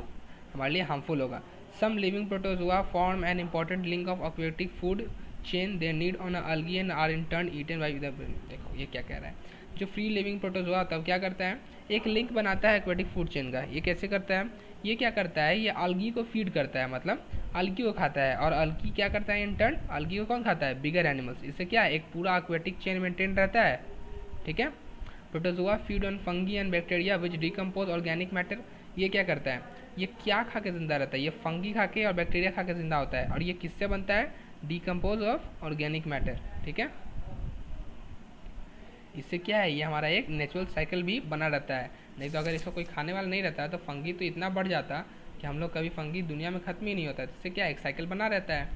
S1: हमारे लिए हार्मफुल होगा। Some living protozoa form an important link of aquatic food chain, they need on algae and are in turn eaten by the. देखो ये क्या कह रहा है, जो फ्री लिविंग प्रोटोजोआ तब क्या करता है, एक लिंक बनाता है एक्वेटिक फूड चेन का। ये कैसे करता है, ये क्या करता है, ये अल्गी को फीड करता है, मतलब अल्गी को खाता है, और अल्गी क्या करता है, इन टर्न अल्गी को कौन खाता है, बिगर एनिमल्स। इससे क्या है, एक पूरा एक्वेटिक चेन मेंटेन रहता है, ठीक है। Protozoa feed on fungi and bacteria which decompose organic matter. ये क्या करता है, ये क्या खा के जिंदा रहता है, ये फंगी खा के और बैक्टीरिया खा के जिंदा होता है, और ये किससे बनता है, डिकम्पोज ऑफ ऑर्गेनिक मैटर, ठीक है। इससे क्या है, ये हमारा एक नेचुरल साइकिल भी बना रहता है। नहीं तो अगर इसको कोई खाने वाला नहीं रहता तो फंगी तो इतना बढ़ जाता कि हम लोग कभी फंगी दुनिया में खत्म ही नहीं होता। इससे क्या, एक साइकिल बना रहता है।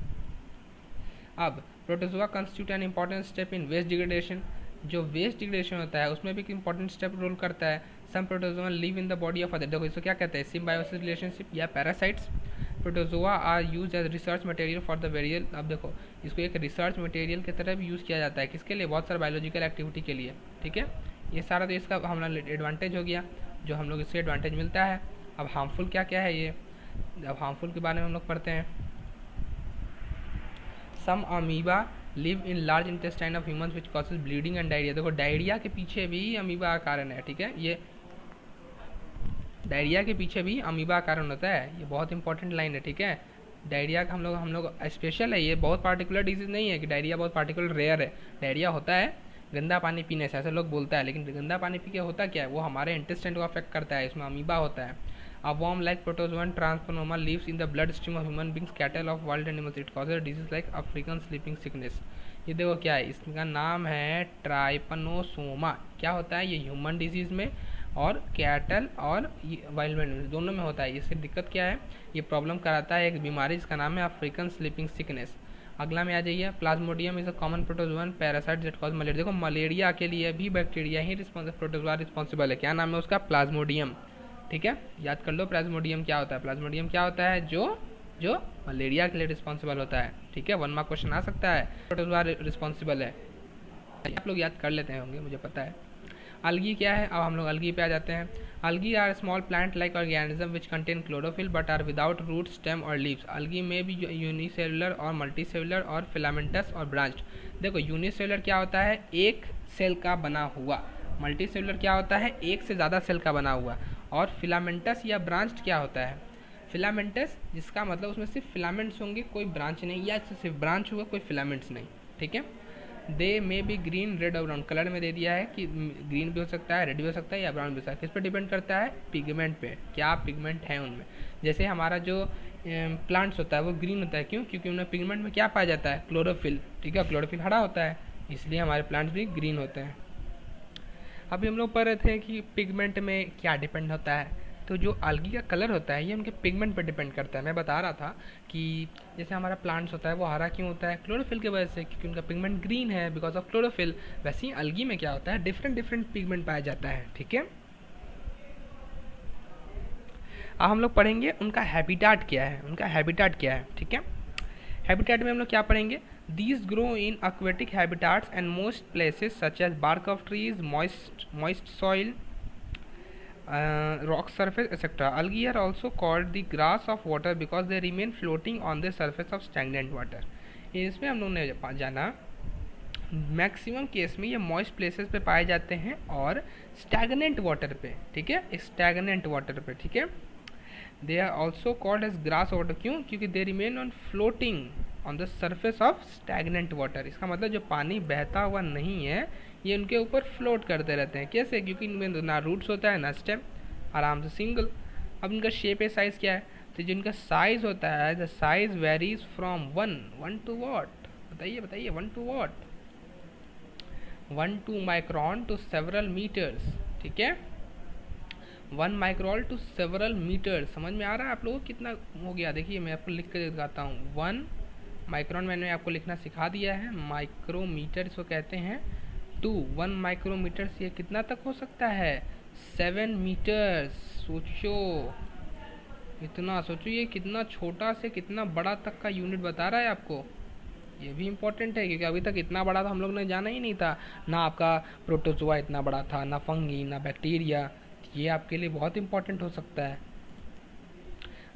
S1: अब protozoa constitute an important step in waste degradation. जो वेस्ट डिग्रेडेशन होता है उसमें भी एक इंपॉर्टेंट स्टेप रोल करता है। Some protozoa live in the body of other. देखो इसको क्या कहते हैं, सिम्बायोसिस रिलेशनशिप या parasites. Protozoa are use as research material for the वेरियल। अब देखो इसको एक रिसर्च मटेरियल की तरह भी यूज़ किया जाता है, किसके लिए, बहुत सारे बायोलॉजिकल एक्टिविटी के लिए, ठीक है। ये सारा तो इसका हमारा एडवांटेज हो गया, जो हम लोग इससे एडवांटेज मिलता है। अब हार्मफुल क्या क्या है, ये अब हार्मफुल के बारे में हम लोग पढ़ते हैं। Some amoeba live in large intestine of humans which causes bleeding and diarrhoea. देखो डायरिया के पीछे भी अमीबा का कारण है, ठीक है। ये डायरिया के पीछे भी अमीबा का कारण होता है, ये बहुत इंपॉर्टेंट लाइन है, ठीक है। डायरिया का हम लोग स्पेशल है, ये बहुत पार्टिकुलर डिजीज़ नहीं है कि डायरिया बहुत पार्टिकुलर रेयर है। डायरिया होता है गंदा पानी पीने से, ऐसे लोग बोलता है, लेकिन गंदा पानी पी के होता क्या है, वो हमारे इंटेस्टाइन को अफेक्ट करता है, इसमें अमीबा होता है। A worm like protozoan transponoma lives in the bloodstream of human beings, cattle of wild animals. It causes disease like African sleeping sickness. ये देखो क्या है, इसका नाम है ट्राइपनोसोमा। क्या होता है, ये ह्यूमन डिजीज में और कैटल और वाइल्ड एनिमल्स दोनों में होता है। इससे दिक्कत क्या है, ये प्रॉब्लम कराता है एक बीमारी जिसका नाम है अफ्रीकन स्लीपिंग सिकनेस। अगला में आ जाइए, Plasmodium is a common protozoan parasite that cause malaria. देखो मलेरिया के लिए भी बैक्टीरिया ही प्रोटोजोआ रिस्पॉन्सिबल है। क्या नाम है उसका, प्लाज्मोडियम, ठीक है। याद कर लो प्लाज्मोडियम क्या होता है। प्लाज्मोडियम क्या होता है, जो मलेरिया के लिए रिस्पॉन्सिबल होता है, ठीक है। 1 मार्क क्वेश्चन आ सकता है, प्रोटोजोआ रिस्पॉन्सिबल है, आप लोग याद कर लेते होंगे, मुझे पता है। अलगी क्या है, अब हम लोग अलगी पे आ जाते हैं। Algae are small plant like organism which contain chlorophyll but are without root, stem और लीव्स। अलगी में भी यूनिसेलुलर और मल्टीसेलुलर और फिलामेंटस और ब्रांच्ड। देखो यूनिसेलुलर क्या होता है, एक सेल का बना हुआ। मल्टीसेलुलर क्या होता है, एक से ज़्यादा सेल का बना हुआ। और फिलामेंटस या ब्रांच्ड क्या होता है, फिलामेंटस जिसका मतलब उसमें सिर्फ फिलामेंट्स होंगे, कोई ब्रांच नहीं, या सिर्फ ब्रांच हुआ कोई फिलामेंट्स नहीं, ठीक है। They may be green, red और ब्राउन। कलर में दे दिया है कि ग्रीन भी हो सकता है, रेड भी हो सकता है या ब्राउन भी हो सकता है। किस पे डिपेंड करता है, पिगमेंट पे, क्या पिगमेंट है उनमें। जैसे हमारा जो प्लांट्स होता है वो ग्रीन होता है। क्यों? क्योंकि उनमें पिगमेंट में क्या पाया जाता है? क्लोरोफिल। ठीक है, क्लोरोफिल हरा होता है, इसलिए हमारे प्लांट्स भी ग्रीन होते हैं। अभी हम लोग पढ़ रहे थे कि पिगमेंट में क्या डिपेंड होता है। तो जो algae का कलर होता है ये उनके पिगमेंट पर डिपेंड करता है। मैं बता रहा था कि जैसे हमारा प्लांट्स होता है वो हरा क्यों होता है? क्लोरोफिल की वजह से, क्योंकि उनका पिगमेंट ग्रीन है बिकॉज ऑफ क्लोरोफिल। वैसे ही algae में क्या होता है? डिफरेंट डिफरेंट पिगमेंट पाया जाता है। ठीक है, अब हम लोग पढ़ेंगे उनका हैबिटाट क्या है। उनका हैबिटाट क्या है? ठीक है, हैबिटाट में हम लोग क्या पढ़ेंगे? These grow in aquatic habitats and most places such as bark of trees, moist soil, rock surface, etc. Algae are also called the grass of water because they remain floating on the surface of stagnant water. इसमें हम लोग ने जाना maximum case में ये moist places पे पाए जाते हैं और स्टैगनेंट वाटर पे। ठीक है, स्टैगनेंट वाटर पे। ठीक है, they are also called as grass water. क्यों? क्योंकि they remain on floating on the surface of stagnant water. इसका मतलब जो पानी बहता हुआ नहीं है ये उनके ऊपर फ्लोट करते रहते हैं। कैसे? क्योंकि इनमें ना रूट्स होता है ना स्टेम, आराम से सिंगल। अब इनका शेप है, साइज़ क्या है? तो जो इनका साइज़ होता है the size varies from one to what? बताइए बताइए, 1 to what? 1 to micron to several metres. ठीक है, 1 माइक्रॉन टू सेवरल मीटर्स। समझ में आ रहा है आप लोगों को कितना हो गया? देखिए मैं आपको लिख कर दिखाता हूँ। 1 माइक्रॉन मैंने आपको लिखना सिखा दिया है, माइक्रोमीटर इसको कहते हैं। 1 माइक्रोमीटर्स ये कितना तक हो सकता है? 7 मीटर्स। सोचो, इतना सोचो, ये कितना छोटा से कितना बड़ा तक का यूनिट बता रहा है आपको। ये भी इम्पोर्टेंट है क्योंकि अभी तक इतना बड़ा तो हम लोग ने जाना ही नहीं था ना। आपका प्रोटोजोआ इतना बड़ा था, ना फंगी, ना बैक्टीरिया। ये आपके लिए बहुत इंपॉर्टेंट हो सकता है।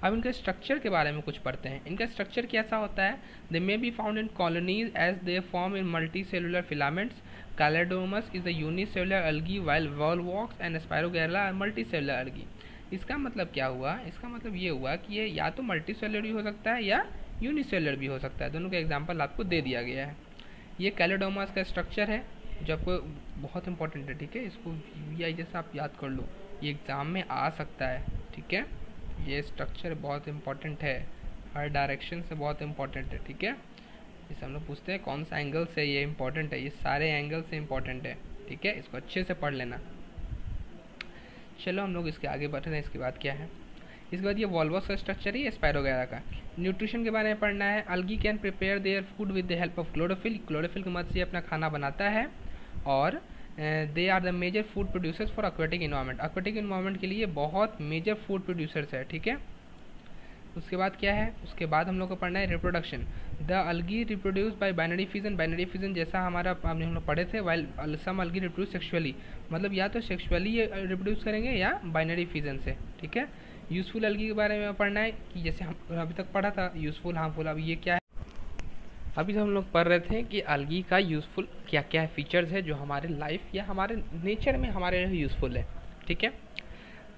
S1: अब इनके स्ट्रक्चर के बारे में कुछ पढ़ते हैं। इनका स्ट्रक्चर कैसा होता है? They may be found in colonies as they form in multi cellular filaments. Chlamydomonas is the unicellular algae while volvox and spirogyra are multicellular algae। इसका मतलब क्या हुआ? इसका मतलब ये हुआ कि ये या तो मल्टीसेलुलर भी हो सकता है या यूनिसेलुलर भी हो सकता है। दोनों का एग्जाम्पल आपको दे दिया गया है। ये कैलेडोमस का स्ट्रक्चर है जो आपको बहुत इंपॉर्टेंट है। ठीक है, इसको VI जैसा आप याद कर लो, ये एग्ज़ाम में आ सकता है। ठीक है, ये स्ट्रक्चर बहुत इंपॉर्टेंट है, हर डायरेक्शन से बहुत इंपॉर्टेंट है। ठीक है, इसे हम लोग पूछते हैं कौन सा एंगल से ये इंपॉर्टेंट है। ये सारे एंगल से इंपॉर्टेंट है। ठीक है, इसको अच्छे से पढ़ लेना। चलो हम लोग इसके आगे बढ़ते हैं। इसके बाद क्या है? इसके बाद ये वॉल्वस का स्ट्रक्चर है, स्पायरोगैरा का। न्यूट्रिशन के बारे में पढ़ना है। algae can prepare their food with the help of chlorophyll. Chlorophyll की मदद से अपना खाना बनाता है। और they are the major food producers for aquatic environment. aquatic environment के लिए बहुत मेजर फूड प्रोड्यूसर्स है। ठीक है, उसके बाद क्या है? उसके बाद हम लोग को पढ़ना है reproduction. The algae reproduce by binary fission. Binary fission जैसा हमारा हम लोग पढ़े थे। While some algae reproduce sexually, मतलब या तो सेक्सुअली रिप्रोड्यूस करेंगे या बाइनरी फिजन से। ठीक है, यूजफुल algae के बारे में पढ़ना है कि जैसे हम अभी तक पढ़ा था यूजफुल, हार्मफुल। अब ये क्या है? अभी हम लोग पढ़ रहे थे कि algae का यूजफुल क्या क्या फीचर्स है जो हमारे लाइफ या हमारे नेचर में हमारे लिए यूजफुल है। ठीक है,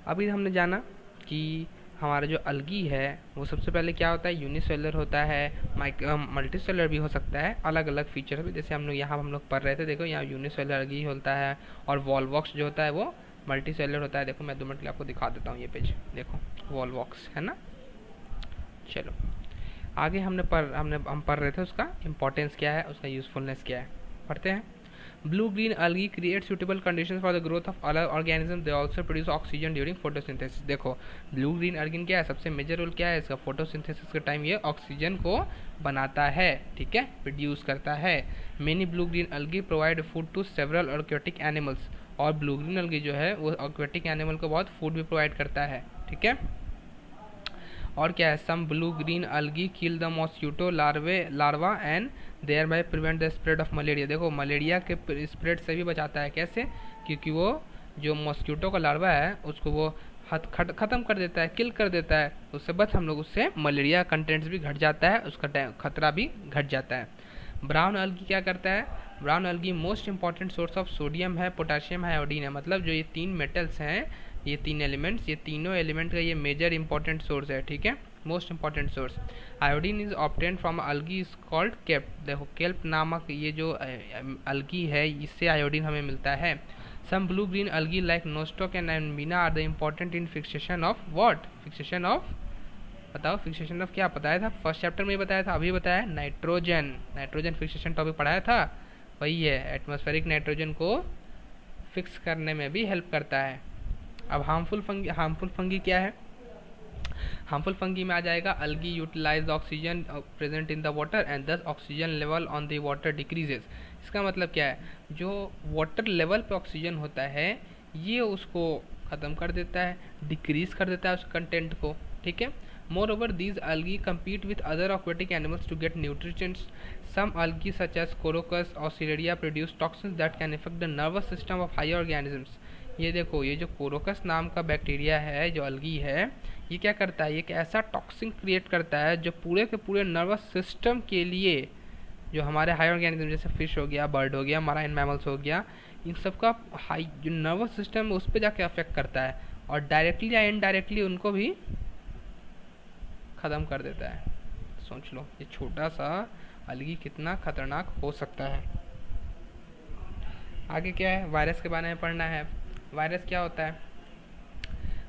S1: अभी हमने जाना कि हमारा जो algae है वो सबसे पहले क्या होता है? यूनिसेलुलर होता है, मल्टीसेलुलर भी हो सकता है। अलग अलग फीचर भी, जैसे हम लोग यहाँ हम लोग पढ़ रहे थे। देखो यहाँ यूनिसेलुलर algae होता है और वॉलवॉक्स जो होता है वो मल्टीसेलुलर होता है। देखो मैं 2 मिनट के लिए आपको दिखा देता हूँ। ये पेज देखो, वॉलवॉक्स है ना। चलो आगे हम पढ़ रहे थे उसका इंपॉर्टेंस क्या है, उसका यूजफुलनेस क्या है, पढ़ते हैं। Blue green algae create suitable conditions for the growth of other organisms. They also produce oxygen during photosynthesis. देखो ब्लू ग्रीन algae क्या है? सबसे मेजर रोल क्या है इसका? फोटोसिंथेसिस के टाइम ये ऑक्सीजन को बनाता है। ठीक है, प्रोड्यूस करता है। Many blue green algae provide food to several aquatic animals. और ब्लू ग्रीन algae जो है वो aquatic एनिमल को बहुत फूड भी प्रोवाइड करता है। ठीक है, और क्या है? Some blue green algae kill the mosquito larva and thereby prevent the spread of malaria. देखो मलेरिया के स्प्रेड से भी बचाता है। कैसे? क्योंकि वो जो मॉस्किटो का लार्वा है उसको वो ख़त्म कर देता है, किल कर देता है। उससे बस हम लोग उससे मलेरिया कंटेंट्स भी घट जाता है, उसका खतरा भी घट जाता है। ब्राउन algae क्या करता है? Brown algae most important source of sodium है, पोटाशियम है, आयोडीन है। मतलब जो ये 3 मेटल्स हैं, ये 3 एलिमेंट्स, ये तीनों एलिमेंट का ये मेजर इंपॉर्टेंट सोर्स है। ठीक है, most important source. Iodine is obtain from algae is called kelp. देखो केल्प नामक ये जो algae है इससे आयोडीन हमें मिलता है। Some blue green algae like nostoc and anabaena are the important in fixation of what? Fixation of बताओ फिक्सेशन ऑफ क्या बताया था, फर्स्ट चैप्टर में ही बताया था, अभी बताया नाइट्रोजन, नाइट्रोजन फिक्सेशन टॉपिक पढ़ाया था, वही है, एटमॉस्फेरिक नाइट्रोजन को फिक्स करने में भी हेल्प करता है। अब हार्मफुल फंगी क्या है, हार्मफुल फंगी में आ जाएगा algae utilise oxygen present in the water and thus oxygen level on the water decreases. इसका मतलब क्या है, जो वाटर लेवल पे ऑक्सीजन होता है ये उसको ख़त्म कर देता है, डिक्रीज कर देता है उस कंटेंट को, ठीक है। More over these algae compete with other aquatic animals to get nutrients. Some algae such as Coryphus or Oscillaridia produce toxins that can affect the nervous system of higher organisms. ये देखो, ये जो कोरोकस नाम का bacteria है, जो अलगी है, ये क्या करता है, ये एक ऐसा टॉक्सिन क्रिएट करता है जो पूरे के पूरे नर्वस सिस्टम के लिए, जो हमारे हाई ऑर्गेनिज्म जैसे फिश हो गया, बर्ड हो गया, मराइन मैमल्स हो गया, इन सब का हाई जो नर्वस सिस्टम है उस पर जाके अफेक्ट करता है और डायरेक्टली या इनडायरेक्टली उनको भी ख़त्म कर देता है। सोच लो ये छोटा सा अलगी कितना खतरनाक हो सकता है। आगे क्या है, वायरस के बारे में पढ़ना है। वायरस क्या होता है,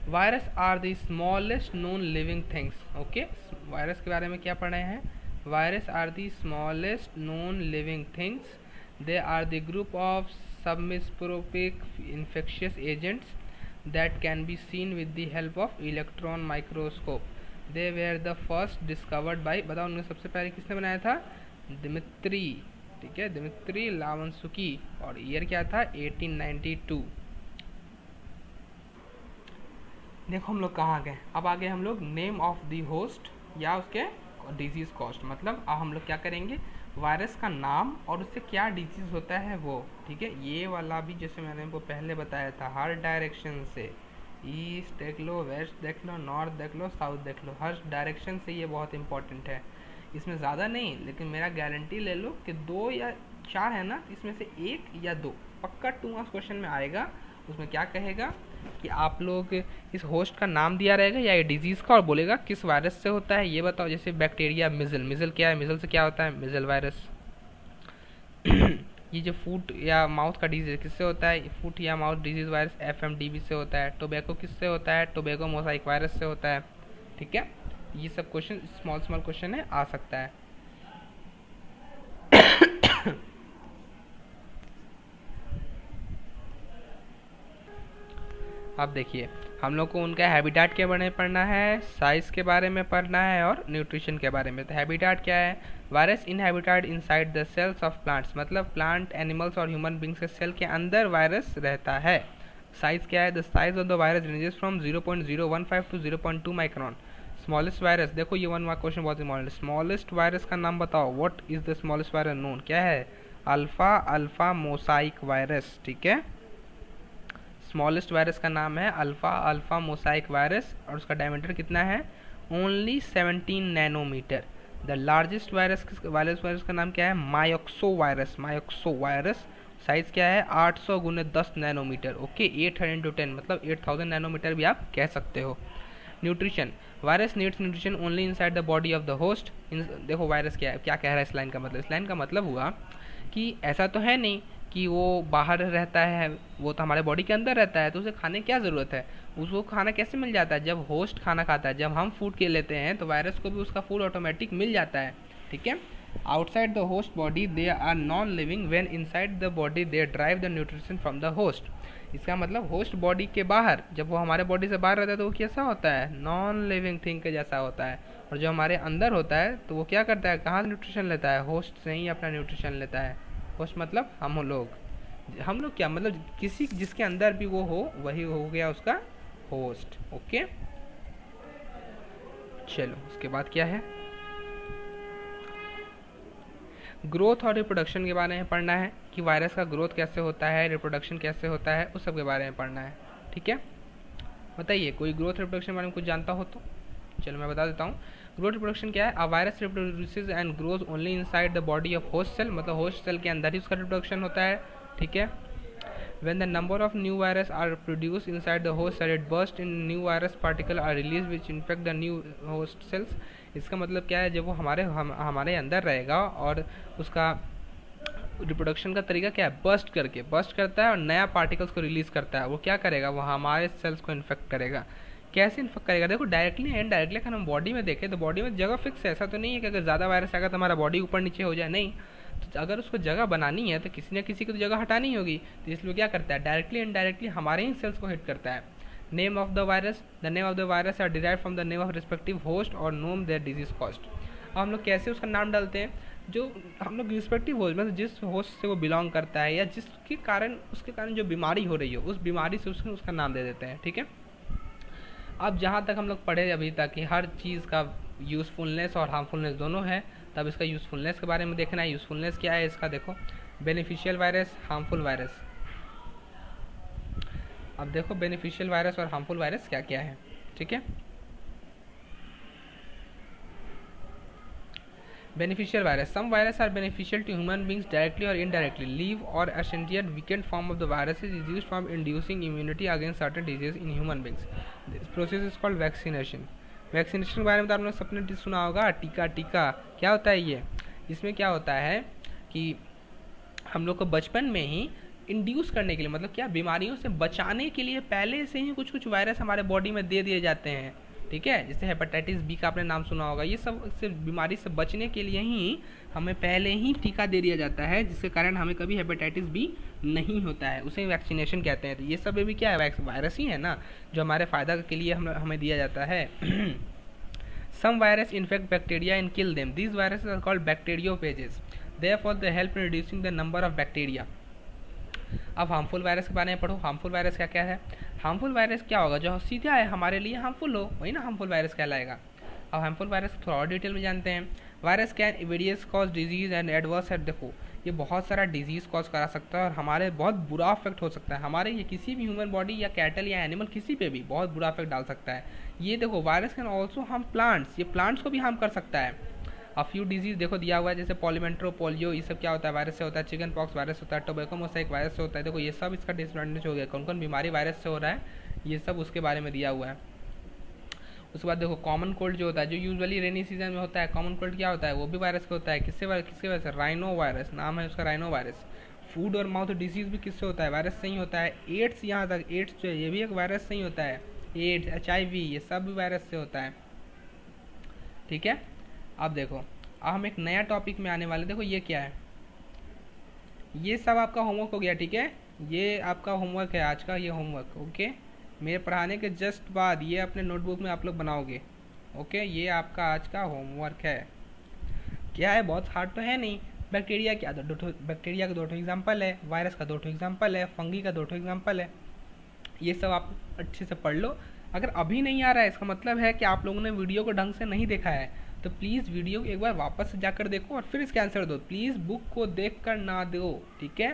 S1: virus are the smallest known living things. Okay, virus के बारे में क्या पढ़ रहे हैं, virus are the smallest known living things, they are the group of submicroscopic infectious agents that can be seen with the help of electron microscope. They were the first discovered by, बताओ उन्हें सबसे पहले किसने बनाया था, Dmitry, ठीक है, Dmitry लावनसुकी, और ईयर क्या था 1892। देखो हम लोग कहाँ गए, अब आगे हम लोग नेम ऑफ द होस्ट या उसके डिजीज कॉस्ट, मतलब अब हम लोग क्या करेंगे, वायरस का नाम और उससे क्या डिजीज होता है वो, ठीक है। ये वाला भी जैसे मैंने वो पहले बताया था, हर डायरेक्शन से, ईस्ट देख लो, वेस्ट देख लो, नॉर्थ देख लो, साउथ देख लो, हर डायरेक्शन से ये बहुत इंपॉर्टेंट है। इसमें ज़्यादा नहीं, लेकिन मेरा गारंटी ले लो कि 2 या 4 है ना, इसमें से 1 या 2 पक्का 2 मार्क्स क्वेश्चन में आएगा। उसमें क्या कहेगा कि आप लोग इस होस्ट का नाम दिया रहेगा या ये डिजीज़ का, और बोलेगा किस वायरस से होता है ये बताओ। जैसे बैक्टीरिया मिजल क्या है, मिजल से क्या होता है, मिजल वायरस। ये जो फूट या माउथ का डिजीज किससे होता है, फूट या माउथ डिजीज वायरस FMDB से होता है। टोबैको किससे होता है, टोबैको मोसाइक वायरस से होता है, ठीक है। ये सब क्वेश्चन स्मॉल क्वेश्चन है, आ सकता है। अब देखिए हम लोग को उनका हैबिटेट के बारे में पढ़ना है, साइज के बारे में पढ़ना है और न्यूट्रिशन के बारे में। तो हैबिटेट क्या है, virus inhabited inside the cells of plants, मतलब प्लांट, एनिमल्स और ह्यूमन बींग्स के सेल के अंदर वायरस रहता है। साइज क्या है, the size of the virus ranges from 0.015 to 0.2 micron. Smallest virus, देखो ये 1 मार्क क्वेश्चन बहुत इंपॉर्टेंट, स्मॉलेस्ट वायरस का नाम बताओ, what is the smallest virus known, क्या है, अल्फा मोसाइक वायरस, ठीक है। स्मॉलेस्ट वायरस का नाम है अल्फा मोसाइक वायरस और उसका डायमीटर कितना है, only 17 nanometre. The largest virus का नाम क्या है, मायोक्सो वायरस, साइज क्या है 800 गुने 10 नैनोमीटर, ओके, 800 into 10 मतलब 8000 नैनोमीटर भी आप कह सकते हो। Nutrition, virus needs nutrition only inside the body of the host. देखो वायरस क्या कह रहा है इस लाइन का मतलब, इस लाइन का मतलब हुआ कि ऐसा तो है नहीं कि वो बाहर रहता है, वो तो हमारे बॉडी के अंदर रहता है, तो उसे खाने की क्या ज़रूरत है, उसको खाना कैसे मिल जाता है, जब होस्ट खाना खाता है, जब हम फूड के लेते हैं तो वायरस को भी उसका फूड ऑटोमेटिक मिल जाता है, ठीक है। Outside the host body they are non living, when inside the body they drive the nutrition from the host. इसका मतलब होस्ट बॉडी के बाहर, जब वो हमारे बॉडी से बाहर रहता है तो वो कैसा होता है, नॉन लिविंग थिंग के जैसा होता है, और जो हमारे अंदर होता है तो वो क्या करता है, कहाँ से न्यूट्रिशन लेता है, होस्ट से ही अपना न्यूट्रिशन लेता है। होस्ट मतलब हम लोग क्या मतलब, किसी जिसके अंदर भी वो हो वही हो गया उसका होस्ट, ओके। चलो उसके बाद क्या है, ग्रोथ और रिप्रोडक्शन के बारे में पढ़ना है कि वायरस का ग्रोथ कैसे होता है, रिप्रोडक्शन कैसे होता है, उस सब के बारे में पढ़ना है, ठीक है। बताइए कोई ग्रोथ रिप्रोडक्शन के बारे में कुछ जानता हो तो। चलो मैं बता देता हूँ, ग्रोथ रिप्रोडक्शन क्या है, a virus reproduces and grows only inside the body of host cell, मतलब होस्ट सेल के अंदर ही उसका रिप्रोडक्शन होता है, ठीक है। When the number of new virus are produced inside the host cell, it burst in new virus particle are released which infect the new host cells. इसका मतलब क्या है, जब वो हमारे अंदर रहेगा और उसका रिप्रोडक्शन का तरीका क्या है, बर्स्ट करता है और नया पार्टिकल्स को रिलीज करता है, वो क्या करेगा, वो हमारे सेल्स को इन्फेक्ट करेगा। कैसे इन्फेक्ट करेगा? देखो डायरेक्टली एंड डायरेक्टली अगर हम बॉडी में देखें तो बॉडी में जगह फिक्स है, ऐसा तो नहीं है कि अगर ज़्यादा वायरस आएगा तो हमारा बॉडी ऊपर नीचे हो जाए, नहीं। तो अगर उसको जगह बनानी है तो किसी न किसी को तो जगह हटानी होगी, तो इसलिए क्या करता है, डायरेक्टली एंड डायरेक्टली हमारे ही सेल्स को हिट करता है। Name of the virus, the name of the virus are derive from the name of respective host और नोम देयर डिजीज कॉस्ट। अब हम लोग कैसे उसका नाम डालते हैं, जो हम लोग रिस्पेक्टिव होस्ट मतलब जिस होस्ट से वो बिलोंग करता है या जिसके कारण उसके कारण जो बीमारी हो रही हो उस बीमारी से उसका नाम दे देते हैं, ठीक है। अब जहाँ तक हम लोग पढ़े अभी तक कि हर चीज़ का यूज़फुलनेस और हार्मफुलनेस दोनों है, तब इसका यूज़फुलनेस के बारे में देखना है। यूज़फुलनेस क्या है इसका, देखो बेनिफिशियल वायरस, हार्मफुल वायरस। अब देखो बेनिफिशियल वायरस और हार्मफुल वायरस क्या क्या है, ठीक है। Beneficial virus, some virus are beneficial to human beings directly और इनडायरेक्टली। लीव और essential weakened form of the virus is used for inducing immunity against certain disease in human beings. This process is called vaccination. Vaccination के बारे में तो आपने सबने सुना होगा, टीका क्या होता है ये, इसमें क्या होता है कि हम लोग को बचपन में ही इंड्यूस करने के लिए, मतलब क्या, बीमारियों से बचाने के लिए पहले से ही कुछ कुछ वायरस हमारे बॉडी में दे दिए जाते हैं, ठीक है। जैसे हेपेटाइटिस बी का आपने नाम सुना होगा, ये सब से बीमारी से बचने के लिए ही हमें पहले ही टीका दे दिया जाता है, जिसके कारण हमें कभी हेपेटाइटिस बी नहीं होता है, उसे वैक्सीनेशन कहते हैं। तो ये सब भी क्या है, वायरस ही है ना, जो हमारे फ़ायदा के लिए हमें दिया जाता है। Some virus infect bacteria and kill them, these viruses are called bacteriophages, therefore they help in reducing the number of bacteria. अब हार्मफुल वायरस के बारे में पढ़ो। हार्मफुल वायरस क्या क्या है? हार्मफुल वायरस क्या होगा, जो सीधा है हमारे लिए हार्मफुल हो, वही ना हार्मफुल वायरस कहलाएगा। अब हार्मफुल वायरस थोड़ा और डिटेल में जानते हैं। Virus can various cause disease and adverse एट, देखो ये बहुत सारा डिजीज कॉज करा सकता है और हमारे बहुत बुरा इफेक्ट हो सकता है, हमारे ये किसी भी ह्यूमन बॉडी या कैटल या एनिमल किसी पे भी बहुत बुरा इफेक्ट डाल सकता है। ये देखो virus can also harm plants, ये प्लांट्स को भी हार्म कर सकता है। अ फ्यू डिजीज देखो दिया हुआ है, जैसे पॉलीमेंट्रो, पोलियो, ये सब क्या होता है, वायरस से होता है। चिकन पॉक्स वायरस होता है। टोबैको मोसैक वायरस से होता है। देखो ये सब इसका डिसएडवांटेज हो गया, कौन कौन बीमारी वायरस से हो रहा है, ये सब उसके बारे में दिया हुआ है। उसके बाद देखो कॉमन कोल्ड जो होता है, जो यूजुअली रेनी सीजन में होता है, कॉमन कोल्ड क्या होता है, वो भी वायरस का होता है। किसके वजह से? राइनो वायरस नाम है उसका, राइनो वायरस। फूड और माउथ डिजीज भी किससे होता है, वायरस से ही होता है। एड्स, यहाँ तक एड्स जो है ये भी एक वायरस से ही होता है। एड्स, HIV, ये सब भी वायरस से होता है, ठीक है। अब देखो अब हम एक नया टॉपिक में आने वाले, देखो ये क्या है, ये सब आपका होमवर्क हो गया, ठीक है। ये आपका होमवर्क है आज का, ये होमवर्क, ओके। मेरे पढ़ाने के जस्ट बाद ये अपने नोटबुक में आप लोग बनाओगे, ओके। ये आपका आज का होमवर्क है। क्या है, बहुत हार्ड तो है नहीं। बैक्टीरिया क्या, बैक्टीरिया का 2 एग्जाम्पल है, वायरस का 2 एग्जाम्पल है, फंगी का 2 एग्जाम्पल है। ये सब आप अच्छे से पढ़ लो। अगर अभी नहीं आ रहा है इसका मतलब है कि आप लोगों ने वीडियो को ढंग से नहीं देखा है, तो प्लीज़ वीडियो को एक बार वापस से जाकर देखो और फिर इसका आंसर दो। प्लीज़ बुक को देख कर ना दो, ठीक है।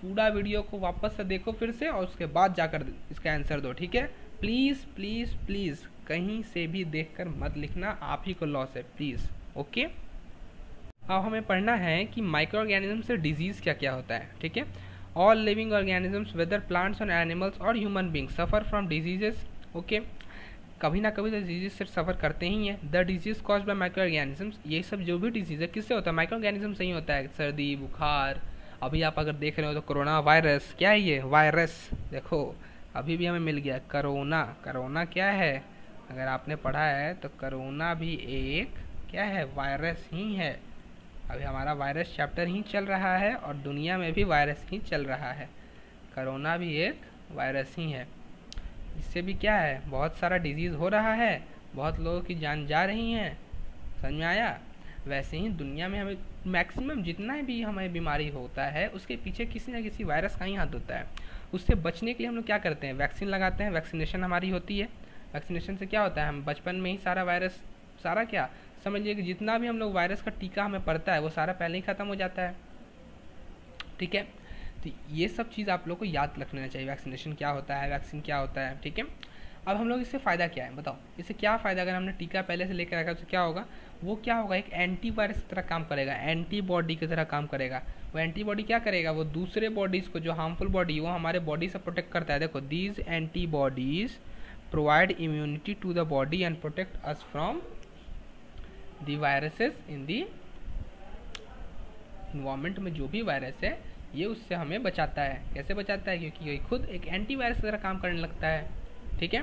S1: पूरा वीडियो को वापस से देखो फिर से और उसके बाद जाकर इसका आंसर दो, ठीक है। प्लीज़ प्लीज़ प्लीज़ कहीं से भी देखकर मत लिखना, आप ही को लॉस है, प्लीज़, ओके। अब हमें पढ़ना है कि माइक्रो ऑर्गेनिज्म से डिजीज़ क्या क्या होता है, ठीक है। All living organisms whether plants और एनिमल्स और human beings suffer from diseases, okay. कभी ना कभी तो डिजीज से सफ़र करते ही हैं। The disease cause by micro organisms, ये सब जो भी डिजीज़ है किससे होता है, माइक्रो ऑर्गेनिज्म से ही होता है। सर्दी, बुखार, अभी आप अगर देख रहे हो तो कोरोना वायरस, क्या है ये वायरस, देखो अभी भी हमें मिल गया कोरोना। कोरोना क्या है, अगर आपने पढ़ा है तो कोरोना भी एक क्या है, वायरस ही है। अभी हमारा वायरस चैप्टर ही चल रहा है और दुनिया में भी वायरस ही चल रहा है। कोरोना भी एक वायरस ही है। इससे भी क्या है, बहुत सारा डिजीज़ हो रहा है, बहुत लोगों की जान जा रही हैं, समझ में आया। वैसे ही दुनिया में हमें मैक्सिमम जितना भी हमें बीमारी होता है उसके पीछे किसी न किसी वायरस का ही हाथ होता है। उससे बचने के लिए हम लोग क्या करते हैं, वैक्सीन लगाते हैं, वैक्सीनेशन हमारी होती है। वैक्सीनेशन से क्या होता है, हम बचपन में ही सारा वायरस, सारा क्या समझिए कि जितना भी हम लोग वायरस का टीका हमें पड़ता है वो सारा पहले ही ख़त्म हो जाता है, ठीक है। तो ये सब चीज़ आप लोग को याद रख लेना चाहिए, वैक्सीनेशन क्या होता है, वैक्सीन क्या होता है, ठीक है। अब हम लोग इससे फ़ायदा क्या है बताओ, इससे क्या फ़ायदा, अगर हमने टीका पहले से लेकर रखा तो क्या होगा, वो क्या होगा, एक एंटीवायरस की तरह काम करेगा, एंटीबॉडी की तरह काम करेगा। वो एंटीबॉडी क्या करेगा, वो दूसरे बॉडीज़ को, जो हार्मफुल बॉडी वो हमारे बॉडी से प्रोटेक्ट करता है। देखो these antibodies provide immunity to the body and protect us from the viruses in the environment में जो भी वायरस है ये उससे हमें बचाता है। कैसे बचाता है, क्योंकि ये खुद एक एंटीवायरस की तरह काम करने लगता है, ठीक है।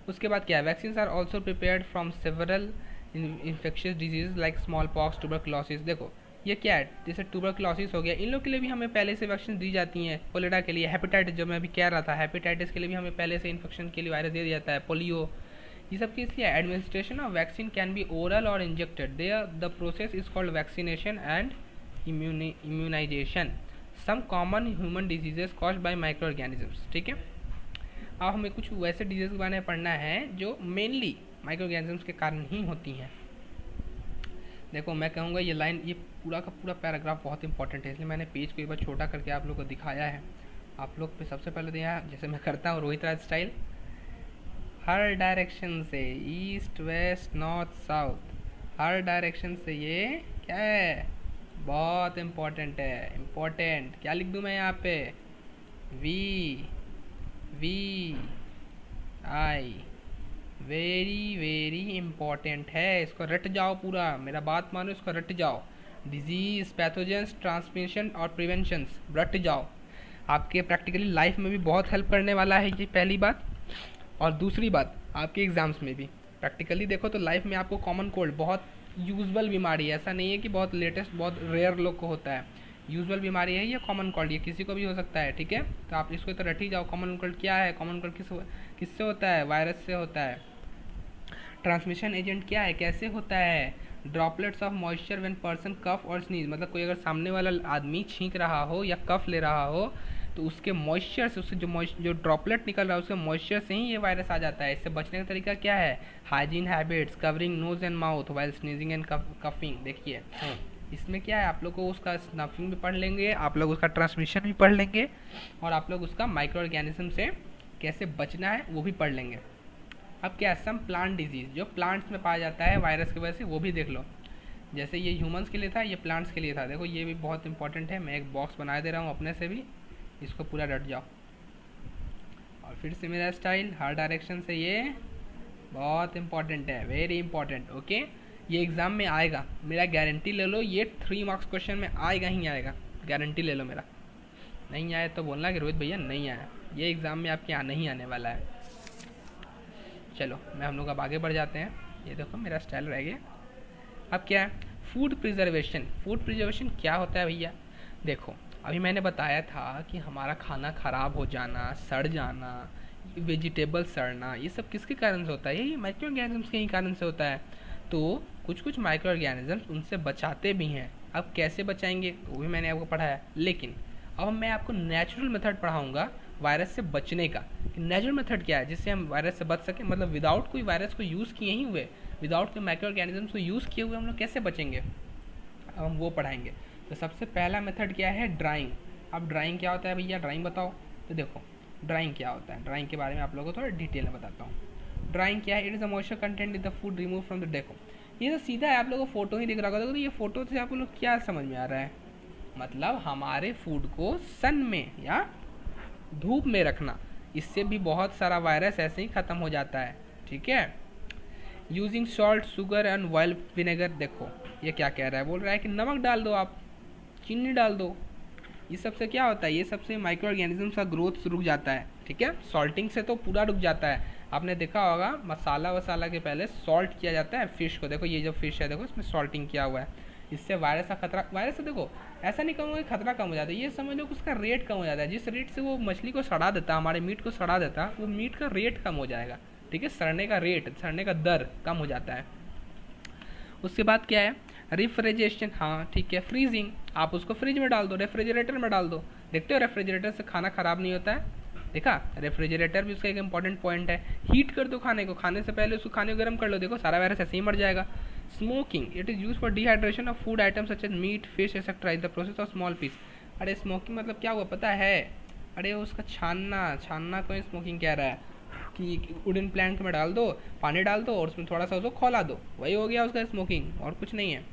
S1: उसके बाद क्या है, vaccine are also prepared from several infectious disease like small pox, tuberculosis. देखो ये क्या है, जैसे ट्यूबरक्लोसिस हो गया, इन लोग के लिए भी हमें पहले से वैक्सीन दी जाती हैं। कोलेरा के लिए, हेपेटाइटिस जो मैं अभी कह रहा था, हेपेटाइटिस के लिए भी हमें पहले से इन्फेक्शन के लिए वायरस दे दिया जाता है, पोलियो, ये सब किस लिए। Administration of vaccine can be oral और injected, the process is called vaccination and immunisation some common human diseases caused by micro organisms. ठीक है, अब हमें कुछ वैसे डिजीज के बारे में पढ़ना है जो मेनली माइक्रो ऑर्गेनिजम्स के कारण ही होती हैं। देखो मैं कहूँगा ये लाइन, ये पूरा का पूरा पैराग्राफ बहुत इंपॉर्टेंट है, इसलिए मैंने पेज को एक बार छोटा करके आप लोग को दिखाया है। आप लोग पे सबसे पहले दिया, जैसे मैं करता हूँ रोहित राज स्टाइल, हर डायरेक्शन से, ईस्ट वेस्ट नॉर्थ साउथ, हर डायरेक्शन से ये क्या है, बहुत इम्पोर्टेंट है। इम्पोर्टेंट क्या लिख दूँ मैं यहाँ पे, V I, very very important है, इसको रट जाओ पूरा, मेरा बात मानो, इसको रट जाओ। डिजीज, पैथोजेंस, ट्रांसमिशन और प्रिवेंशंस, रट जाओ, आपके प्रैक्टिकली लाइफ में भी बहुत हेल्प करने वाला है ये पहली बात। और दूसरी बात, आपके एग्जाम्स में भी प्रैक्टिकली देखो तो लाइफ में आपको कॉमन कोल्ड बहुत यूजुअल बीमारी है, ऐसा नहीं है कि बहुत लेटेस्ट बहुत रेयर लोग को होता है, यूजुअल बीमारी है ये कॉमन कोल्ड, ये किसी को भी हो सकता है। ठीक है, तो आप इसको तो रट ही जाओ। कॉमन कोल्ड क्या है, कॉमन कोल्ड किससे होता है, वायरस से होता है। ट्रांसमिशन एजेंट क्या है, कैसे होता है, droplets of moisture when person cough और स्नीज, मतलब कोई अगर सामने वाला आदमी छींक रहा हो या कफ ले रहा हो तो उसके मॉइस्चर से, उससे जो ड्रॉपलेट निकल रहा है उसके मॉइस्चर से ही ये वायरस आ जाता है। इससे बचने का तरीका क्या है, hygiene habits, covering nose and mouth while sneezing and coughing. देखिए इसमें क्या है, आप लोग को उसका स्नफिंग भी पढ़ लेंगे, आप लोग उसका ट्रांसमिशन भी पढ़ लेंगे, और आप लोग उसका माइक्रो ऑर्गेनिज्म से कैसे बचना है वो भी पढ़ लेंगे। अब क्या है, सम प्लांट डिजीज, जो प्लांट्स में पाया जाता है वायरस की वजह से, वो भी देख लो। जैसे ये ह्यूमंस के लिए था, ये प्लांट्स के लिए था। देखो ये भी बहुत इंपॉर्टेंट है, मैं एक बॉक्स बना दे रहा हूँ अपने से भी, इसको पूरा रट जाओ। और फिर से मेरा स्टाइल, हर डायरेक्शन से, ये बहुत इंपॉर्टेंट है, वेरी इंपॉर्टेंट। ओके, ये एग्ज़ाम में आएगा, मेरा गारंटी ले लो, ये 3 मार्क्स क्वेश्चन में आएगा ही आएगा, गारंटी ले लो मेरा। नहीं आया तो बोलना कि रोहित भैया नहीं आया, ये एग्ज़ाम में आपके यहाँ नहीं आने वाला है। चलो मैं हम लोग अब आगे बढ़ जाते हैं। ये देखो मेरा स्टाइल रह गया। अब क्या है, फूड प्रिजर्वेशन। फूड प्रिजर्वेशन क्या होता है भैया, देखो अभी मैंने बताया था कि हमारा खाना ख़राब हो जाना, सड़ जाना, वेजिटेबल सड़ना, ये सब किसके कारण से होता है, ये माइक्रो ऑर्गेनिजम्स के ही कारण से होता है। तो कुछ कुछ माइक्रो ऑर्गेनिजम्स उनसे बचाते भी हैं। अब कैसे बचाएंगे वो भी मैंने आपको पढ़ाया, लेकिन अब मैं आपको नेचुरल मेथड पढ़ाऊँगा वायरस से बचने का। नेचुरल मेथड क्या है जिससे हम वायरस से बच सकें, मतलब विदाउट कोई वायरस को यूज़ किए ही हुए, विदाउट कोई माइक्रो ऑर्गेनिजम्स को यूज़ किए हुए हम लोग कैसे बचेंगे, अब हम वो पढ़ाएंगे। तो सबसे पहला मेथड क्या है, ड्राइंग। अब ड्राइंग क्या होता है भैया, ड्राइंग बताओ। तो देखो ड्राइंग क्या होता है, ड्राइंग के बारे में आप लोगों को थोड़ा डिटेल में बताता हूँ। ड्राइंग क्या है, it is the moisture content in the food remove from the, देखो ये तो सीधा है, आप लोगों को फोटो ही दिख रहा होगा। तो ये फोटो से आप लोग क्या समझ में आ रहा है, मतलब हमारे फूड को सन में या धूप में रखना, इससे भी बहुत सारा वायरस ऐसे ही ख़त्म हो जाता है। ठीक है, using salt, sugar and wild vinegar. देखो ये क्या कह रहा है, बोल रहा है कि नमक डाल दो, आप चीनी डाल दो, ये सबसे क्या होता है, ये सबसे माइक्रो ऑर्गेनिज्म का ग्रोथ रुक जाता है। ठीक है, सॉल्टिंग से तो पूरा रुक जाता है। आपने देखा होगा मसाला वसाला के पहले सॉल्ट किया जाता है फिश को। देखो ये जो फिश है, देखो इसमें सॉल्टिंग किया हुआ है, इससे वायरस का खतरा, वायरस से देखो ऐसा नहीं कहूँगा कि खतरा कम हो जाता है, ये समझ लो कि उसका रेट कम हो जाता है। जिस रेट से वो मछली को सड़ा देता, हमारे मीट को सड़ा देता, वो मीट का रेट कम हो जाएगा। ठीक है, सड़ने का रेट, सड़ने का दर कम हो जाता है। उसके बाद क्या है, रेफ्रिजरेशन। हाँ ठीक है, फ्रीजिंग, आप उसको फ्रिज में डाल दो, रेफ्रिजरेटर में डाल दो। देखते हो रेफ्रिजरेटर से खाना ख़राब नहीं होता है, देखा, रेफ्रिजरेटर भी उसका एक इंपॉर्टेंट पॉइंट है। हीट कर दो खाने को, खाने से पहले उसको खाने को गर्म कर लो, देखो सारा वायरस ऐसे ही मर जाएगा। Smoking, it is use for dehydration of food items such as meat, fish etcetera in the process of small piece. अरे स्मोकिंग मतलब क्या हुआ पता है, अरे उसका छानना को स्मोकिंग कह रहा है कि वुडन प्लैंक में डाल दो, पानी डाल दो और उसमें थोड़ा सा उसको खौला दो, वही हो गया उसका स्मोकिंग, और कुछ नहीं है।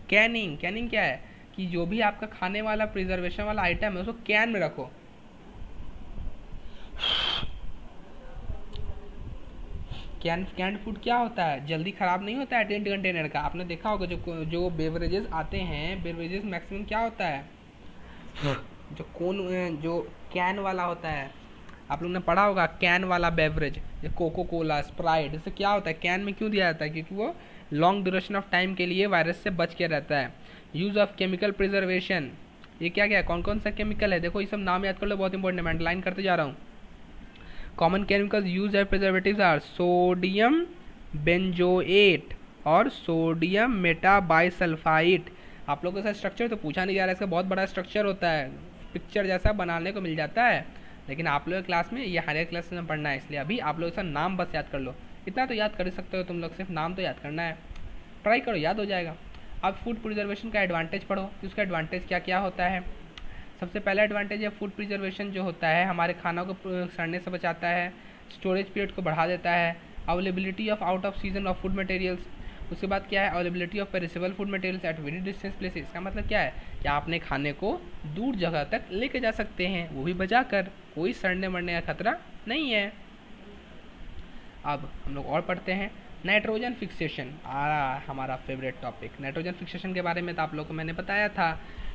S1: कैनिंग, कैनिंग क्या है कि जो भी आपका खाने वाला प्रिजर्वेशन वाला आइटम है उसको कैन में रखो। कैंड फूड क्या होता है, जल्दी ख़राब नहीं होता है टेंट कंटेनर का। आपने देखा होगा जो बेवरेजेस आते हैं, बेवरेजेस मैक्सिमम क्या होता है, जो कैन वाला होता है, आप लोगों ने पढ़ा होगा कैन वाला बेवरेज, ये कोको कोला, स्प्राइट, इससे क्या होता है, कैन में क्यों दिया जाता है, क्योंकि वो लॉन्ग ड्यूरेशन ऑफ टाइम के लिए वायरस से बच के रहता है। यूज़ ऑफ केमिकल प्रिजर्वेशन, ये क्या क्या है, कौन कौन सा केमिकल है, देखो ये सब नाम याद कर लो, बहुत इंपॉर्टेंट है, मैं अंडरलाइन करते जा रहा हूँ। Common chemicals use as preservatives are sodium benzoate और सोडियम मेटाबाइसल्फाइट। आप लोगों का स्ट्रक्चर तो पूछा नहीं जा रहा है, इसका बहुत बड़ा स्ट्रक्चर होता है, पिक्चर जैसा बनाने को मिल जाता है, लेकिन आप लोग क्लास में ये हर क्लास में पढ़ना है, इसलिए अभी आप लोग इसका नाम बस याद कर लो, इतना तो याद कर सकते हो तुम लोग, सिर्फ नाम तो याद करना है, ट्राई करो याद हो जाएगा। अब फूड प्रिजर्वेशन का एडवांटेज पढ़ो कि उसका एडवांटेज क्या क्या होता है। सबसे पहला एडवांटेज है फूड प्रिजर्वेशन जो होता है हमारे खानों को सड़ने से बचाता है, स्टोरेज पीरियड को बढ़ा देता है, availability of out of season of food materials. उसके बाद क्या है, availability of perishable food materials at very distance places. इसका मतलब क्या है कि आप अपने खाने को दूर जगह तक लेके जा सकते हैं, वो भी बचा कर, कोई सड़ने मरने का खतरा नहीं है। अब हम लोग और पढ़ते हैं नाइट्रोजन फिक्सेशन, हमारा फेवरेट टॉपिक। नाइट्रोजन फिक्सेशन के बारे में तो आप लोग को मैंने बताया था।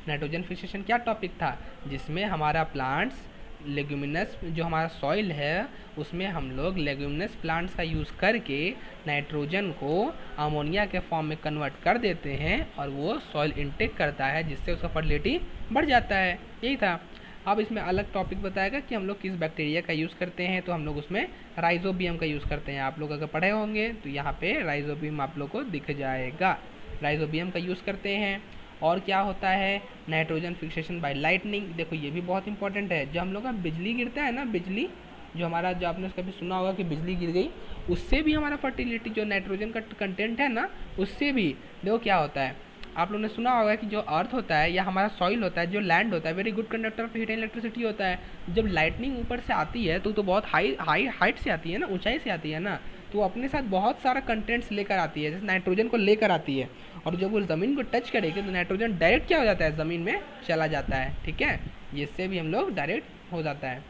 S1: नाइट्रोजन फिक्सेशन क्या टॉपिक था, जिसमें हमारा प्लांट्स लेग्यूमिनस, जो हमारा सॉइल है उसमें हम लोग लेग्यूमिनस प्लांट्स का यूज़ करके नाइट्रोजन को अमोनिया के फॉर्म में कन्वर्ट कर देते हैं और वो सॉइल इनटेक करता है, जिससे उसका फर्टिलिटी बढ़ जाता है, यही था। अब इसमें अलग टॉपिक बताएगा कि हम लोग किस बैक्टीरिया का यूज़ करते हैं, तो हम लोग उसमें राइजोबियम का यूज़ करते हैं। आप लोग अगर पढ़े होंगे तो यहाँ पे राइजोबियम आप लोग को दिख जाएगा, राइजोबियम का यूज़ करते हैं। और क्या होता है, नाइट्रोजन फिक्सेशन बाय लाइटनिंग, देखो ये भी बहुत इंपॉर्टेंट है। जो हम लोग का बिजली गिरता है ना, बिजली जो हमारा, जो आपने कभी सुना होगा कि बिजली गिर गई, उससे भी हमारा फर्टिलिटी जो नाइट्रोजन का कंटेंट है ना, उससे भी देखो क्या होता है। आप लोगों ने सुना होगा कि जो अर्थ होता है या हमारा सॉइल होता है, जो लैंड होता है, very good conductor of heat and electricity होता है। जब लाइटनिंग ऊपर से आती है तो बहुत हाइट से आती है ना, ऊंचाई से आती है ना, तो अपने साथ बहुत सारा कंटेंट्स लेकर आती है, जैसे नाइट्रोजन को लेकर आती है, और जब वो ज़मीन को टच करेगी तो नाइट्रोजन डायरेक्ट क्या हो जाता है, ज़मीन में चला जाता है, ठीक है, इससे भी हम लोग डायरेक्ट हो जाता है।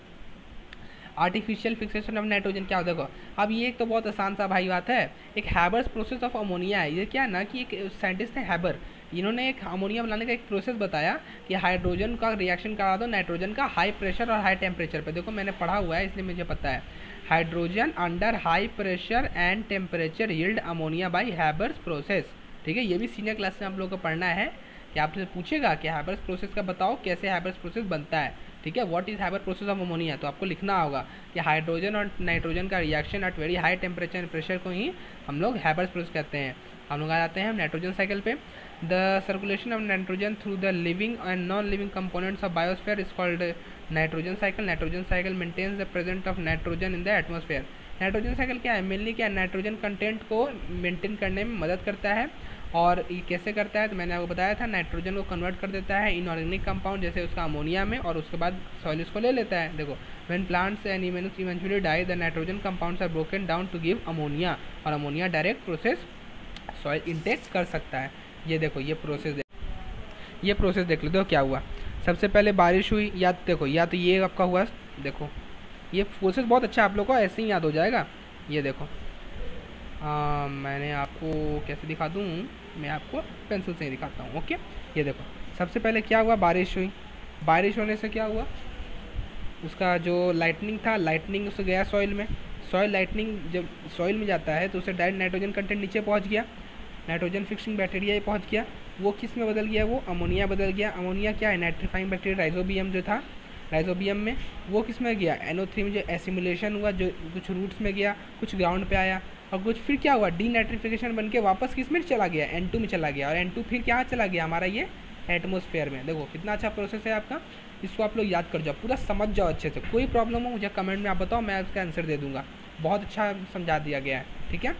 S1: आर्टिफिशियल फिक्सेशन ऑफ नाइट्रोजन क्या होता है, अब ये एक तो बहुत आसान सा भाई बात है, एक हैबर्स प्रोसेस ऑफ अमोनिया है। ये क्या है ना कि एक साइंटिस्ट है हैबर, इन्होंने एक अमोनिया बनाने का एक प्रोसेस बताया कि हाइड्रोजन का रिएक्शन करा दो नाइट्रोजन का हाई प्रेशर और हाई टेम्परेचर पे। देखो मैंने पढ़ा हुआ है इसलिए मुझे पता है, hydrogen under high pressure and temperature yield ammonia bye Haber's process, ठीक है। ये भी सीनियर क्लास में आप लोगों को पढ़ना है कि आपसे पूछेगा कि हैबर्स प्रोसेस का बताओ कैसे हैबर्स प्रोसेस बनता है, ठीक है, what is Haber process of ammonia. तो आपको लिखना होगा कि हाइड्रोजन और नाइट्रोजन का reaction at very high temperature and pressure को ही हम लोग हैबर्स प्रोसेस कहते हैं। हम लोग आ जाते हैं नाइट्रोजन साइकिल पे। The circulation of nitrogen through the living and non living components of biosphere is called nitrogen cycle. Nitrogen cycle maintains the present of nitrogen in the atmosphere. Nitrogen cycle क्या है, mainly क्या nitrogen content को maintain करने में मदद करता है। और ये कैसे करता है, तो मैंने आपको बताया था, नाइट्रोजन को कन्वर्ट कर देता है इनऑर्गेनिक कंपाउंड जैसे उसका अमोनिया में, और उसके बाद सॉइल इसको ले लेता है। देखो when plants and animals eventually die the nitrogen compounds are broken down to give ammonia, और ammonia direct process soil intake कर सकता है। ये देखो ये प्रोसेस देख लो, देखो क्या हुआ। सबसे पहले बारिश हुई, या देखो या तो ये आपका हुआ, देखो ये प्रोसेस बहुत अच्छा, आप लोग को ऐसे ही याद हो जाएगा। ये देखो मैंने आपको कैसे दिखा दूँ, मैं आपको पेंसिल से ही दिखाता हूँ, ओके। ये देखो सबसे पहले क्या हुआ, बारिश हुई, बारिश होने से क्या हुआ, उसका जो लाइटनिंग था, लाइटनिंग उससे गया सॉइल में, सॉइल लाइटनिंग जब सॉइल में जाता है तो उससे डायरेक्ट नाइट्रोजन कंटेंट नीचे पहुँच गया, नाइट्रोजन फिक्सिंग बैक्टीरिया ही पहुँच गया, वो किस में बदल गया, वो अमोनिया बदल गया। अमोनिया क्या है, नाइट्रीफाइंग बैक्टीरिया राइजोबियम जो था, राइजोबियम में, वो किस में गया, NO3 में जो एसिमुलेशन हुआ, जो कुछ रूट्स में गया, कुछ ग्राउंड पे आया, और कुछ फिर क्या हुआ, डीनाइट्रिफिकेशन बन के वापस किस में चला गया, N2 में चला गया, और N2 फिर क्या चला गया हमारा ये एटमोसफेयर में। देखो कितना अच्छा प्रोसेस है आपका, इसको आप लोग याद कर जाओ, पूरा समझ जाओ अच्छे से। कोई प्रॉब्लम हो मुझे कमेंट में आप बताओ, मैं उसका आंसर दे दूंगा, बहुत अच्छा समझा दिया गया है, ठीक है।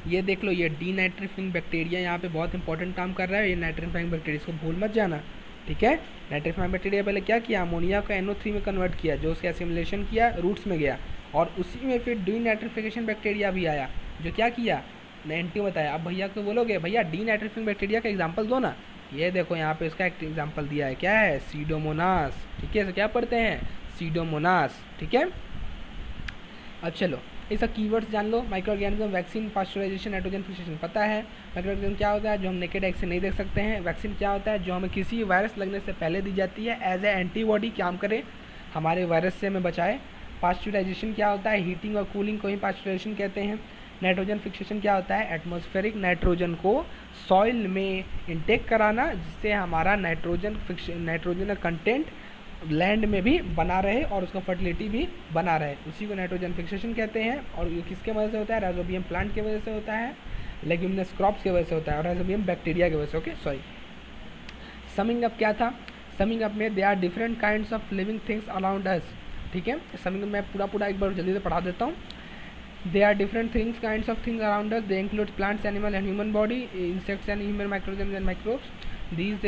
S1: ये देख लो, ये डीनाइट्रिफाइंग बैक्टीरिया यहाँ पे बहुत इंपॉर्टेंट काम कर रहा है, ये नाइट्रीफाइंग बैक्टीरिया, इसको भूल मत जाना, ठीक है। नाइट्रीफाइंग बैक्टीरिया पहले क्या किया, अमोनिया को NO3 में कन्वर्ट किया, जो उसका एसिमुलेशन किया, रूट्स में गया, और उसी में फिर डीनाइट्रिफिकेशन बैक्टीरिया भी आया, जो क्या किया, N2 बताया। अब भैया को बोलोगे भैया डीनाइट्रिफिकेशन बैक्टीरिया का एग्जाम्पल दो ना, ये देखो यहाँ पे इसका एक एग्जाम्पल दिया है, क्या है, सीडोमोनास, ठीक है। तो क्या पढ़ते हैं, सीडोमोनास, ठीक है। अब चलो इसका कीवर्ड्स जान लो, micro organism, vaccine, pasteurisation, nitrogen fixation पता है। माइक्रो ऑर्गेनिज्म क्या होता है, जो हम नेकेड आइज से नहीं देख सकते हैं। वैक्सीन क्या होता है, जो हमें किसी वायरस लगने से पहले दी जाती है एज ए एंटीबॉडी काम करे हमारे वायरस से हमें बचाए। पास्चुराइजेशन क्या होता है, हीटिंग और कूलिंग को ही पास्चुराइजेशन कहते हैं। नाइट्रोजन फिक्सेशन क्या होता है, एटमॉस्फेरिक नाइट्रोजन को सॉइल में इंटेक कराना, जिससे हमारा नाइट्रोजन का कंटेंट लैंड में भी बना रहे और उसका फर्टिलिटी भी बना रहे, उसी को नाइट्रोजन फिक्सेशन कहते हैं। और ये किसके वजह से होता है, राइजोबियम प्लांट की वजह से होता है, लेग्यूमिनस क्रॉप्स की वजह से होता है, और राइजोबियम बैक्टीरिया की वजह से। ओके सॉरी, समिंग अप क्या था, समिंग अप में they are different kinds of living things around us. ठीक है, समिंग मैं पूरा एक बार जल्दी से पढ़ा देता हूँ। They are different things kinds of things around us, they include plants, animal and human body, insects and human microorganisms and microbes, these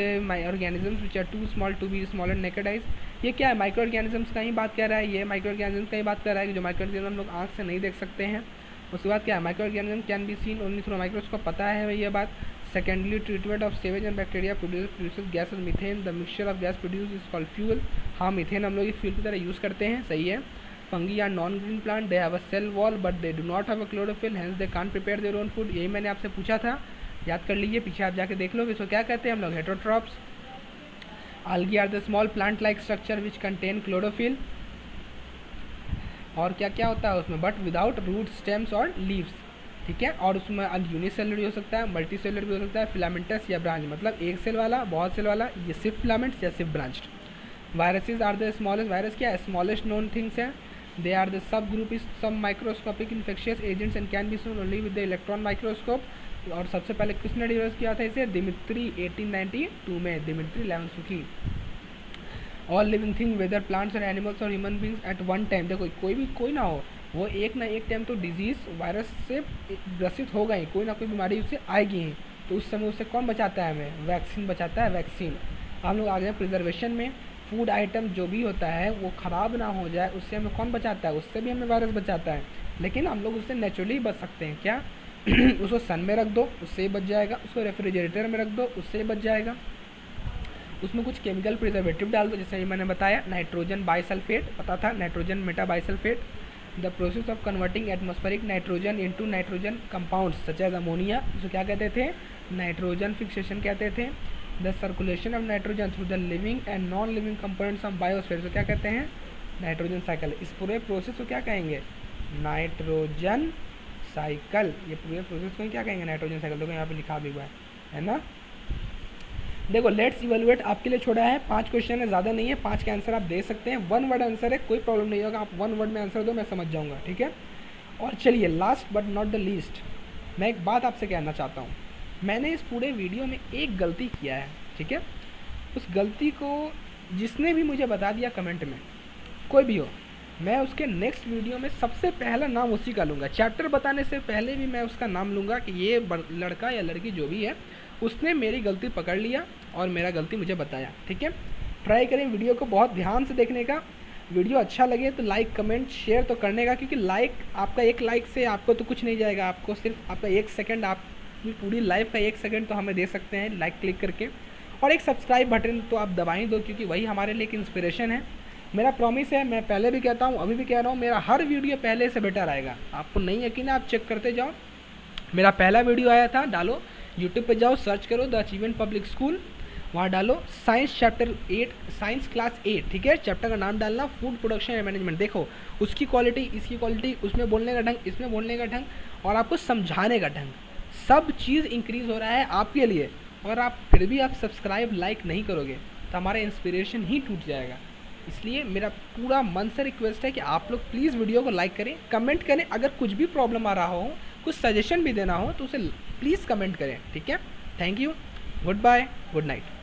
S1: organisms which are too small to be small and naked eyes. ये क्या है, micro organisms का ही बात कर रहा है, ये micro organisms का ही बात कर रहा है कि जो माइक्रो ऑर्गेनिज्म हम लोग आँख से नहीं देख सकते हैं। उसके बाद क्या है, micro organism can be seen only through microscope, पता है ये बात। Secondly, treatment of sewage and bacteria produces gases methane, the mixture of gas produce is called fuel. हाँ, मीथेन हम लोग फ्यूल की तरह यूज़ करते हैं, सही है। Fungi are non green plant, they have a cell wall but they do not have a chlorophyll, hence they can't prepare their own food. यही मैंने आपसे पूछा था, याद कर लीजिए, पीछे आप जाके देख लो। इसको क्या कहते हैं हम लोग, heterotrophs. algae are the small plant like structure which contain chlorophyll, और क्या क्या होता है उसमें, बट विदाउट रूट, स्टेम्स और लीव्स। ठीक है, और उसमें यूनिसेलुलर भी हो सकता है, मल्टी सेलुलर भी हो सकता है, फिलामेंटस या ब्रांच, मतलब एक सेल वाला, बहुत सेल वाला, ये सिर्फ फिलामेंट्स या सिर्फ branched. Viruses are the smallest, virus क्या है, स्मॉलेस्ट नोन थिंग्स है। They are the sub group is some microscopic infectious agents and can be seen only with the electron microscope. और सबसे पहले किसने डिस्कस किया था इसे, दिमित्री 1892 में, Dmitri Ivanovsky. All living thing whether plants और एनिमल्स और human beings at one time, देखो कोई ना हो, वो एक ना एक टाइम तो डिजीज़ वायरस से ग्रसित हो गए, कोई ना कोई बीमारी उससे आएगी ही, तो उस समय उससे कौन बचाता है हमें, वैक्सीन बचाता है, वैक्सीन। हम लोग आ गए प्रिजर्वेशन में, फूड आइटम जो भी होता है वो ख़राब ना हो जाए, उससे हमें कौन बचाता है, उससे भी हमें वायरस बचाता है, लेकिन हम लोग उससे नेचुरली बच सकते हैं। क्या उसको सन में रख दो, उससे ही बच जाएगा, उसको रेफ्रिजरेटर में रख दो, उससे ही बच जाएगा, उसमें कुछ केमिकल प्रिजर्वेटिव डाल दो, जैसे मैंने बताया नाइट्रोजन बाइसल्फेट, पता था nitrogen meta bisulphate. The process of converting atmospheric nitrogen into nitrogen compounds such as ammonia, जो क्या कहते थे, नाइट्रोजन फिक्सेशन कहते थे। The circulation of nitrogen through the living and non living components of biosphere, जो क्या कहते हैं, नाइट्रोजन साइकिल। इस पूरे प्रोसेस को क्या कहेंगे, नाइट्रोजन साइकिल। ये पूरे प्रोसेस को क्या कहेंगे, नाइट्रोजन साइकिल। देखो यहाँ पे लिखा भी हुआ है ना। देखो लेट्स इवेलुएट आपके लिए छोड़ा है, 5 क्वेश्चन है, ज़्यादा नहीं है, 5 के आंसर आप दे सकते हैं, 1 वर्ड आंसर है, कोई प्रॉब्लम नहीं होगा, आप 1 वर्ड में आंसर दो, मैं समझ जाऊंगा। ठीक है, और चलिए last but not the least, मैं एक बात आपसे कहना चाहता हूँ। मैंने इस पूरे वीडियो में एक गलती किया है, ठीक है, उस गलती को जिसने भी मुझे बता दिया कमेंट में, कोई भी हो, मैं उसके नेक्स्ट वीडियो में सबसे पहला नाम उसी का लूँगा। चैप्टर बताने से पहले भी मैं उसका नाम लूँगा कि ये लड़का या लड़की जो भी है, उसने मेरी गलती पकड़ लिया और मेरा गलती मुझे बताया। ठीक है, ट्राई करें वीडियो को बहुत ध्यान से देखने का। वीडियो अच्छा लगे तो लाइक कमेंट शेयर तो करने का, क्योंकि लाइक, आपका एक लाइक से आपको तो कुछ नहीं जाएगा, आपको सिर्फ आपका 1 सेकंड, आप पूरी लाइफ का 1 सेकंड तो हमें दे सकते हैं लाइक क्लिक करके, और एक सब्सक्राइब बटन तो आप दबा ही दो, क्योंकि वही हमारे लिए एक इंस्पिरेशन है। मेरा प्रॉमिस है, मैं पहले भी कहता हूँ, अभी भी कह रहा हूँ, मेरा हर वीडियो पहले से बेटर आएगा। आपको नहीं यकीन है, आप चेक करते जाओ। मेरा पहला वीडियो आया था, डालो यूट्यूब पे जाओ, सर्च करो द अचीवमेंट पब्लिक स्कूल, वहाँ डालो साइंस चैप्टर 8, साइंस क्लास 8, ठीक है, चैप्टर का नाम डालना फूड प्रोडक्शन एंड मैनेजमेंट। देखो उसकी क्वालिटी, इसकी क्वालिटी, उसमें बोलने का ढंग, इसमें बोलने का ढंग, और आपको समझाने का ढंग, सब चीज़ इंक्रीज़ हो रहा है आपके लिए। और आप फिर भी आप सब्सक्राइब लाइक नहीं करोगे तो हमारा इंस्पिरेशन ही टूट जाएगा। इसलिए मेरा पूरा मन से रिक्वेस्ट है कि आप लोग प्लीज़ वीडियो को लाइक करें, कमेंट करें, अगर कुछ भी प्रॉब्लम आ रहा हो, कुछ सजेशन भी देना हो तो उसे प्लीज़ कमेंट करें। ठीक है, thank you, goodbye, good night.